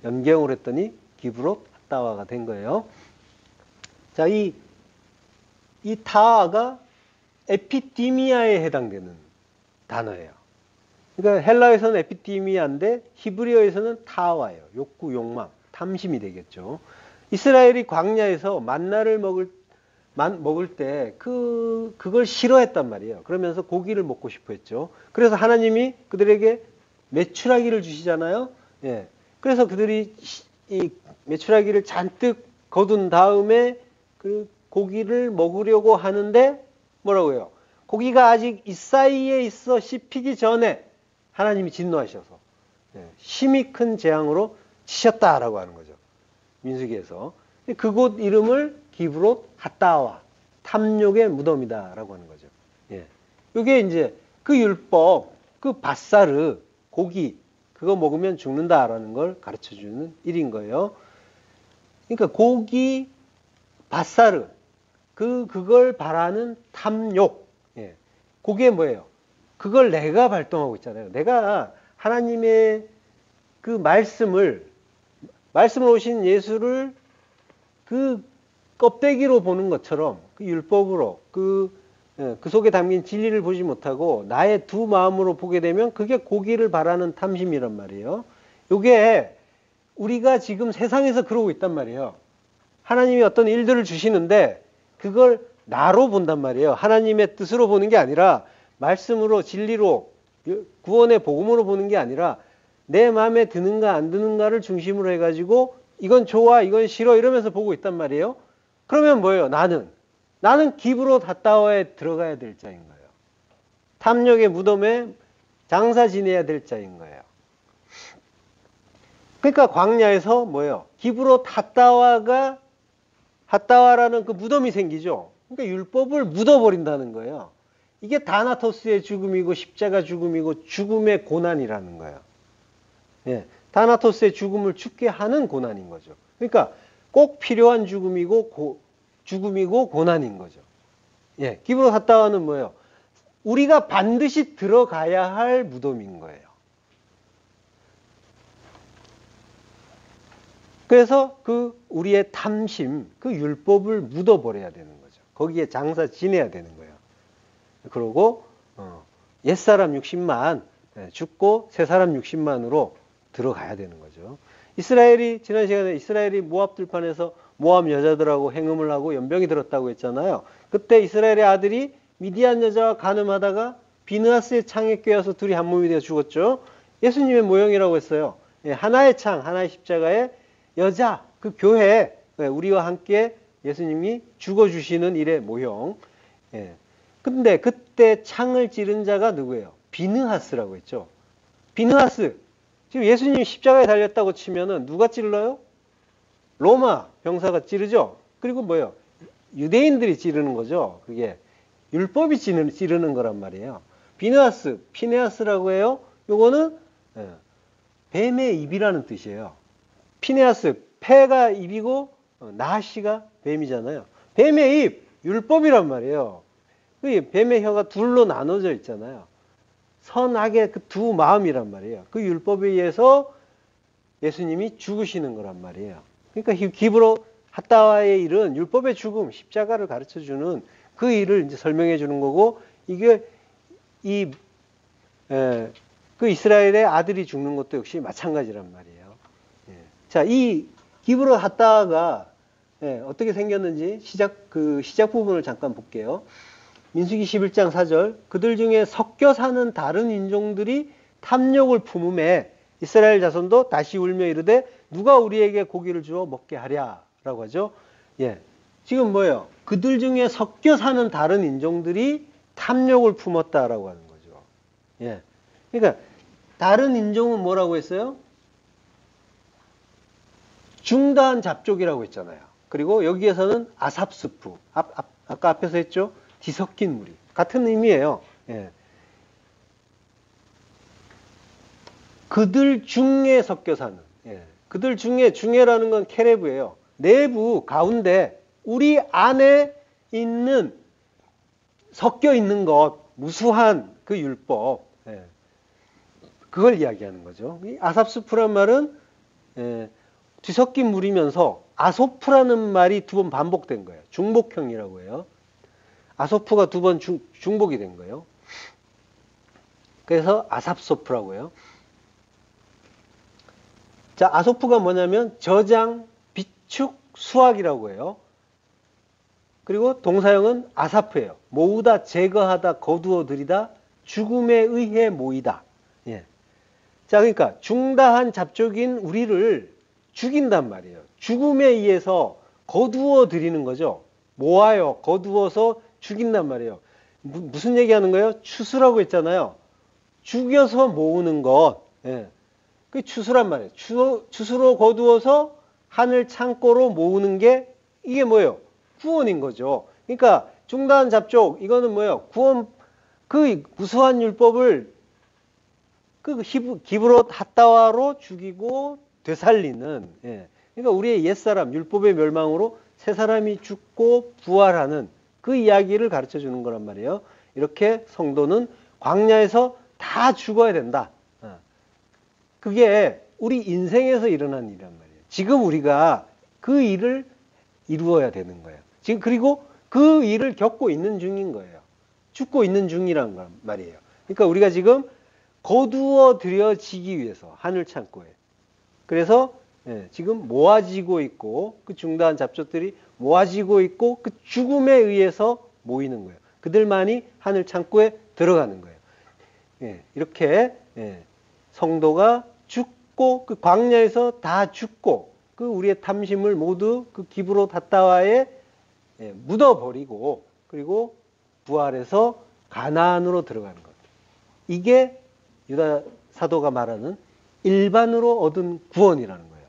연계형으로 했더니 기브롯 핫다와가 된 거예요. 자, 이 타와가 에피디미아에 해당되는 단어예요. 그러니까 헬라에서는 에피디미아인데 히브리어에서는 타와예요. 욕구, 욕망, 탐심이 되겠죠. 이스라엘이 광야에서 만나를 먹을 때 그걸 싫어했단 말이에요. 그러면서 고기를 먹고 싶어 했죠. 그래서 하나님이 그들에게 메추라기를 주시잖아요. 예. 그래서 그들이 이 메추라기를 잔뜩 거둔 다음에 그 고기를 먹으려고 하는데 뭐라고요? 고기가 아직 이 사이에 있어 씹히기 전에 하나님이 진노하셔서 심히 큰 재앙으로 치셨다라고 하는 거죠. 민수기에서. 그곳 이름을 기브롯 핫다와, 탐욕의 무덤이다라고 하는 거죠. 예. 이게 이제 그 율법, 그 바사르, 고기, 그거 먹으면 죽는다라는 걸 가르쳐 주는 일인 거예요. 그러니까 고기, 바사르, 그걸 바라는 탐욕. 예. 그게 뭐예요? 그걸 내가 발동하고 있잖아요. 내가 하나님의 그 말씀을 오신 예수를 그 껍데기로 보는 것처럼 그 율법으로 그 속에 담긴 진리를 보지 못하고 나의 두 마음으로 보게 되면 그게 고기를 바라는 탐심이란 말이에요. 이게 우리가 지금 세상에서 그러고 있단 말이에요. 하나님이 어떤 일들을 주시는데 그걸 나로 본단 말이에요. 하나님의 뜻으로 보는 게 아니라 말씀으로, 진리로, 구원의 복음으로 보는 게 아니라 내 마음에 드는가 안 드는가를 중심으로 해가지고 이건 좋아, 이건 싫어 이러면서 보고 있단 말이에요. 그러면 뭐예요? 나는 기브롯 핫다와에 들어가야 될 자인 거예요. 탐욕의 무덤에 장사 지내야 될 자인 거예요. 그러니까 광야에서 뭐예요? 기브롯 핫다와라는 그 무덤이 생기죠. 그러니까 율법을 묻어버린다는 거예요. 이게 다나토스의 죽음이고 십자가 죽음이고 죽음의 고난이라는 거예요. 예, 다나토스의 죽음을 죽게 하는 고난인 거죠. 그러니까 꼭 필요한 죽음이고 고난인 거죠. 예, 기브롯 핫다와는 뭐예요? 우리가 반드시 들어가야 할 무덤인 거예요. 그래서 그 우리의 탐심, 그 율법을 묻어버려야 되는 거죠. 거기에 장사 지내야 되는 거예요. 그러고 옛사람 60만 죽고 새사람 60만으로 들어가야 되는 거죠. 지난 시간에 이스라엘이 모압 들판에서 모압 여자들하고 행음을 하고 연병이 들었다고 했잖아요. 그때 이스라엘의 아들이 미디안 여자와 간음하다가 비느하스의 창에 꿰어서 둘이 한 몸이 되어 죽었죠. 예수님의 모형이라고 했어요. 하나의 창, 하나의 십자가에 여자, 그 교회, 우리와 함께 예수님이 죽어주시는 일의 모형. 근데 그때 창을 찌른 자가 누구예요? 비느하스라고 했죠. 비느하스. 지금 예수님이 십자가에 달렸다고 치면은 누가 찔러요? 로마 병사가 찌르죠. 그리고 뭐예요? 유대인들이 찌르는 거죠. 그게 율법이 찌르는 거란 말이에요. 피네아스라고 해요. 요거는 뱀의 입이라는 뜻이에요. 피네아스, 패가 입이고 나시가 뱀이잖아요. 뱀의 입, 율법이란 말이에요. 그 뱀의 혀가 둘로 나눠져 있잖아요. 선악의 그 두 마음이란 말이에요. 그 율법에 의해서 예수님이 죽으시는 거란 말이에요. 그러니까 기브로 핫다와의 일은 율법의 죽음, 십자가를 가르쳐주는 그 일을 이제 설명해 주는 거고, 이게 그 이스라엘의 아들이 죽는 것도 역시 마찬가지란 말이에요. 자, 이 기브로 핫다와가 어떻게 생겼는지 시작 부분을 잠깐 볼게요. 민수기 11장 4절, 그들 중에 섞여 사는 다른 인종들이 탐욕을 품음에 이스라엘 자손도 다시 울며 이르되 누가 우리에게 고기를 주어 먹게 하랴 라고 하죠. 지금 뭐예요? 그들 중에 섞여 사는 다른 인종들이 탐욕을 품었다라고 하는 거죠. 그러니까 다른 인종은 뭐라고 했어요? 중다한 잡족이라고 했잖아요. 그리고 여기에서는 아삽스프, 아까 앞에서 했죠? 뒤섞인 무리. 같은 의미예요. 그들 중에 섞여 사는. 그들 중에라는 건 케레브예요. 내부, 가운데, 우리 안에 있는, 섞여 있는 것, 무수한 그 율법. 그걸 이야기하는 거죠. 이 아삽스프란 말은 뒤섞인 무리면서 아소프라는 말이 두 번 반복된 거예요. 중복형이라고 해요. 아소프가 두 번 중복이 된 거예요. 그래서 아삽소프라고 해요. 자, 아소프가 뭐냐면 저장, 비축, 수확이라고 해요. 그리고 동사형은 아사프예요. 모으다, 제거하다, 거두어들이다, 죽음에 의해 모이다. 자, 그러니까 중다한 잡족인 우리를 죽인단 말이에요. 죽음에 의해서 거두어 드리는 거죠. 모아요. 거두어서 죽인단 말이에요. 무슨 얘기하는 거예요? 추수라고 했잖아요. 죽여서 모으는 것. 그게 추수란 말이에요. 추수로 거두어서 하늘 창고로 모으는 게 이게 뭐예요? 구원인 거죠. 그러니까 중다한 잡족, 이거는 뭐예요? 구원, 그 무수한 율법을 그 기브롯 핫다와로 죽이고 되살리는, 그러니까 우리의 옛사람, 율법의 멸망으로 새 사람이 죽고 부활하는 그 이야기를 가르쳐 주는 거란 말이에요. 이렇게 성도는 광야에서 다 죽어야 된다. 그게 우리 인생에서 일어난 일이란 말이에요. 지금 우리가 그 일을 이루어야 되는 거예요. 지금 그리고 그 일을 겪고 있는 중인 거예요. 죽고 있는 중이란 말이에요. 그러니까 우리가 지금 거두어 들여지기 위해서 하늘 창고에. 그래서 지금 모아지고 있고 그 중다한 잡초들이 모아지고 있고 그 죽음에 의해서 모이는 거예요. 그들만이 하늘 창고에 들어가는 거예요. 이렇게 성도가 죽고 그 광야에서 다 죽고 그 우리의 탐심을 모두 그 기브롯 핫다와에 묻어버리고 그리고 부활해서 가나안으로 들어가는 것. 이게 유다 사도가 말하는 일반으로 얻은 구원이라는 거예요.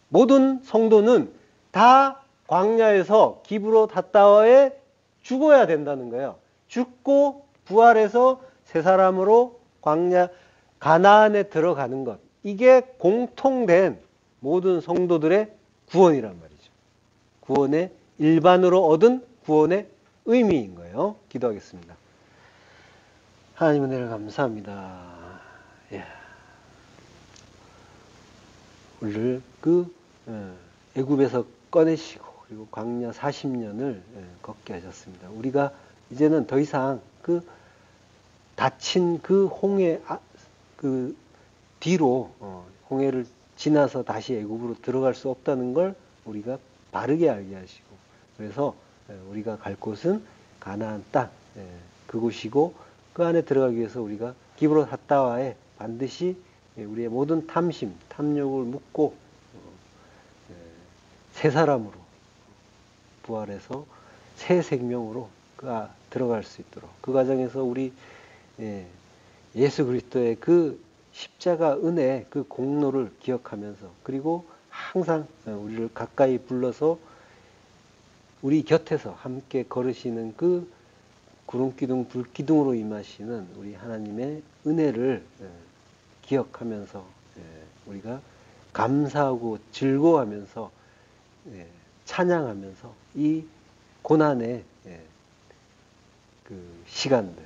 모든 성도는 다 광야에서 기브롯 핫다와에 죽어야 된다는 거예요. 죽고 부활해서 새 사람으로 광야 가나안에 들어가는 것. 이게 공통된 모든 성도들의 구원이란 말이죠. 구원의 일반으로 얻은 구원의 의미인 거예요. 기도하겠습니다. 하나님 은혜를 감사합니다. 우리를 그 애굽에서 꺼내시고 그리고 광야 40년을 걷게 하셨습니다. 우리가 이제는 더 이상 그 닫힌 그 홍해 그 뒤로 홍해를 지나서 다시 애굽으로 들어갈 수 없다는 걸 우리가 바르게 알게 하시고 그래서 우리가 갈 곳은 가나안 땅 그곳이고 그 안에 들어가기 위해서 우리가 기브롯 핫다와에 반드시 우리의 모든 탐심, 탐욕을 묻고 새 사람으로 부활해서 새 생명으로 들어갈 수 있도록 그 과정에서 우리 예수 그리스도의 그 십자가 은혜 그 공로를 기억하면서 그리고 항상 우리를 가까이 불러서 우리 곁에서 함께 걸으시는 그 구름 기둥, 불 기둥으로 임하시는 우리 하나님의 은혜를 기억하면서 우리가 감사하고 즐거워하면서 찬양하면서 이 고난의 그 시간들,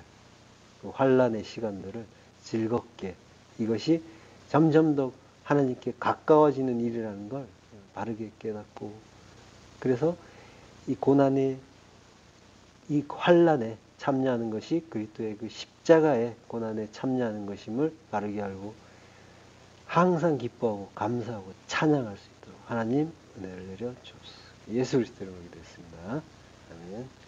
그 환란의 시간들을 즐겁게, 이것이 점점 더 하나님께 가까워지는 일이라는 걸 바르게 깨닫고, 그래서 이 고난의 이 환란에 참여하는 것이 그리스도의 그 십자가의 고난에 참여하는 것임을 바르게 알고 항상 기뻐하고 감사하고 찬양할 수 있도록 하나님 은혜를 내려 주옵소서. 예수 그리스도로 기도했습니다. 아멘.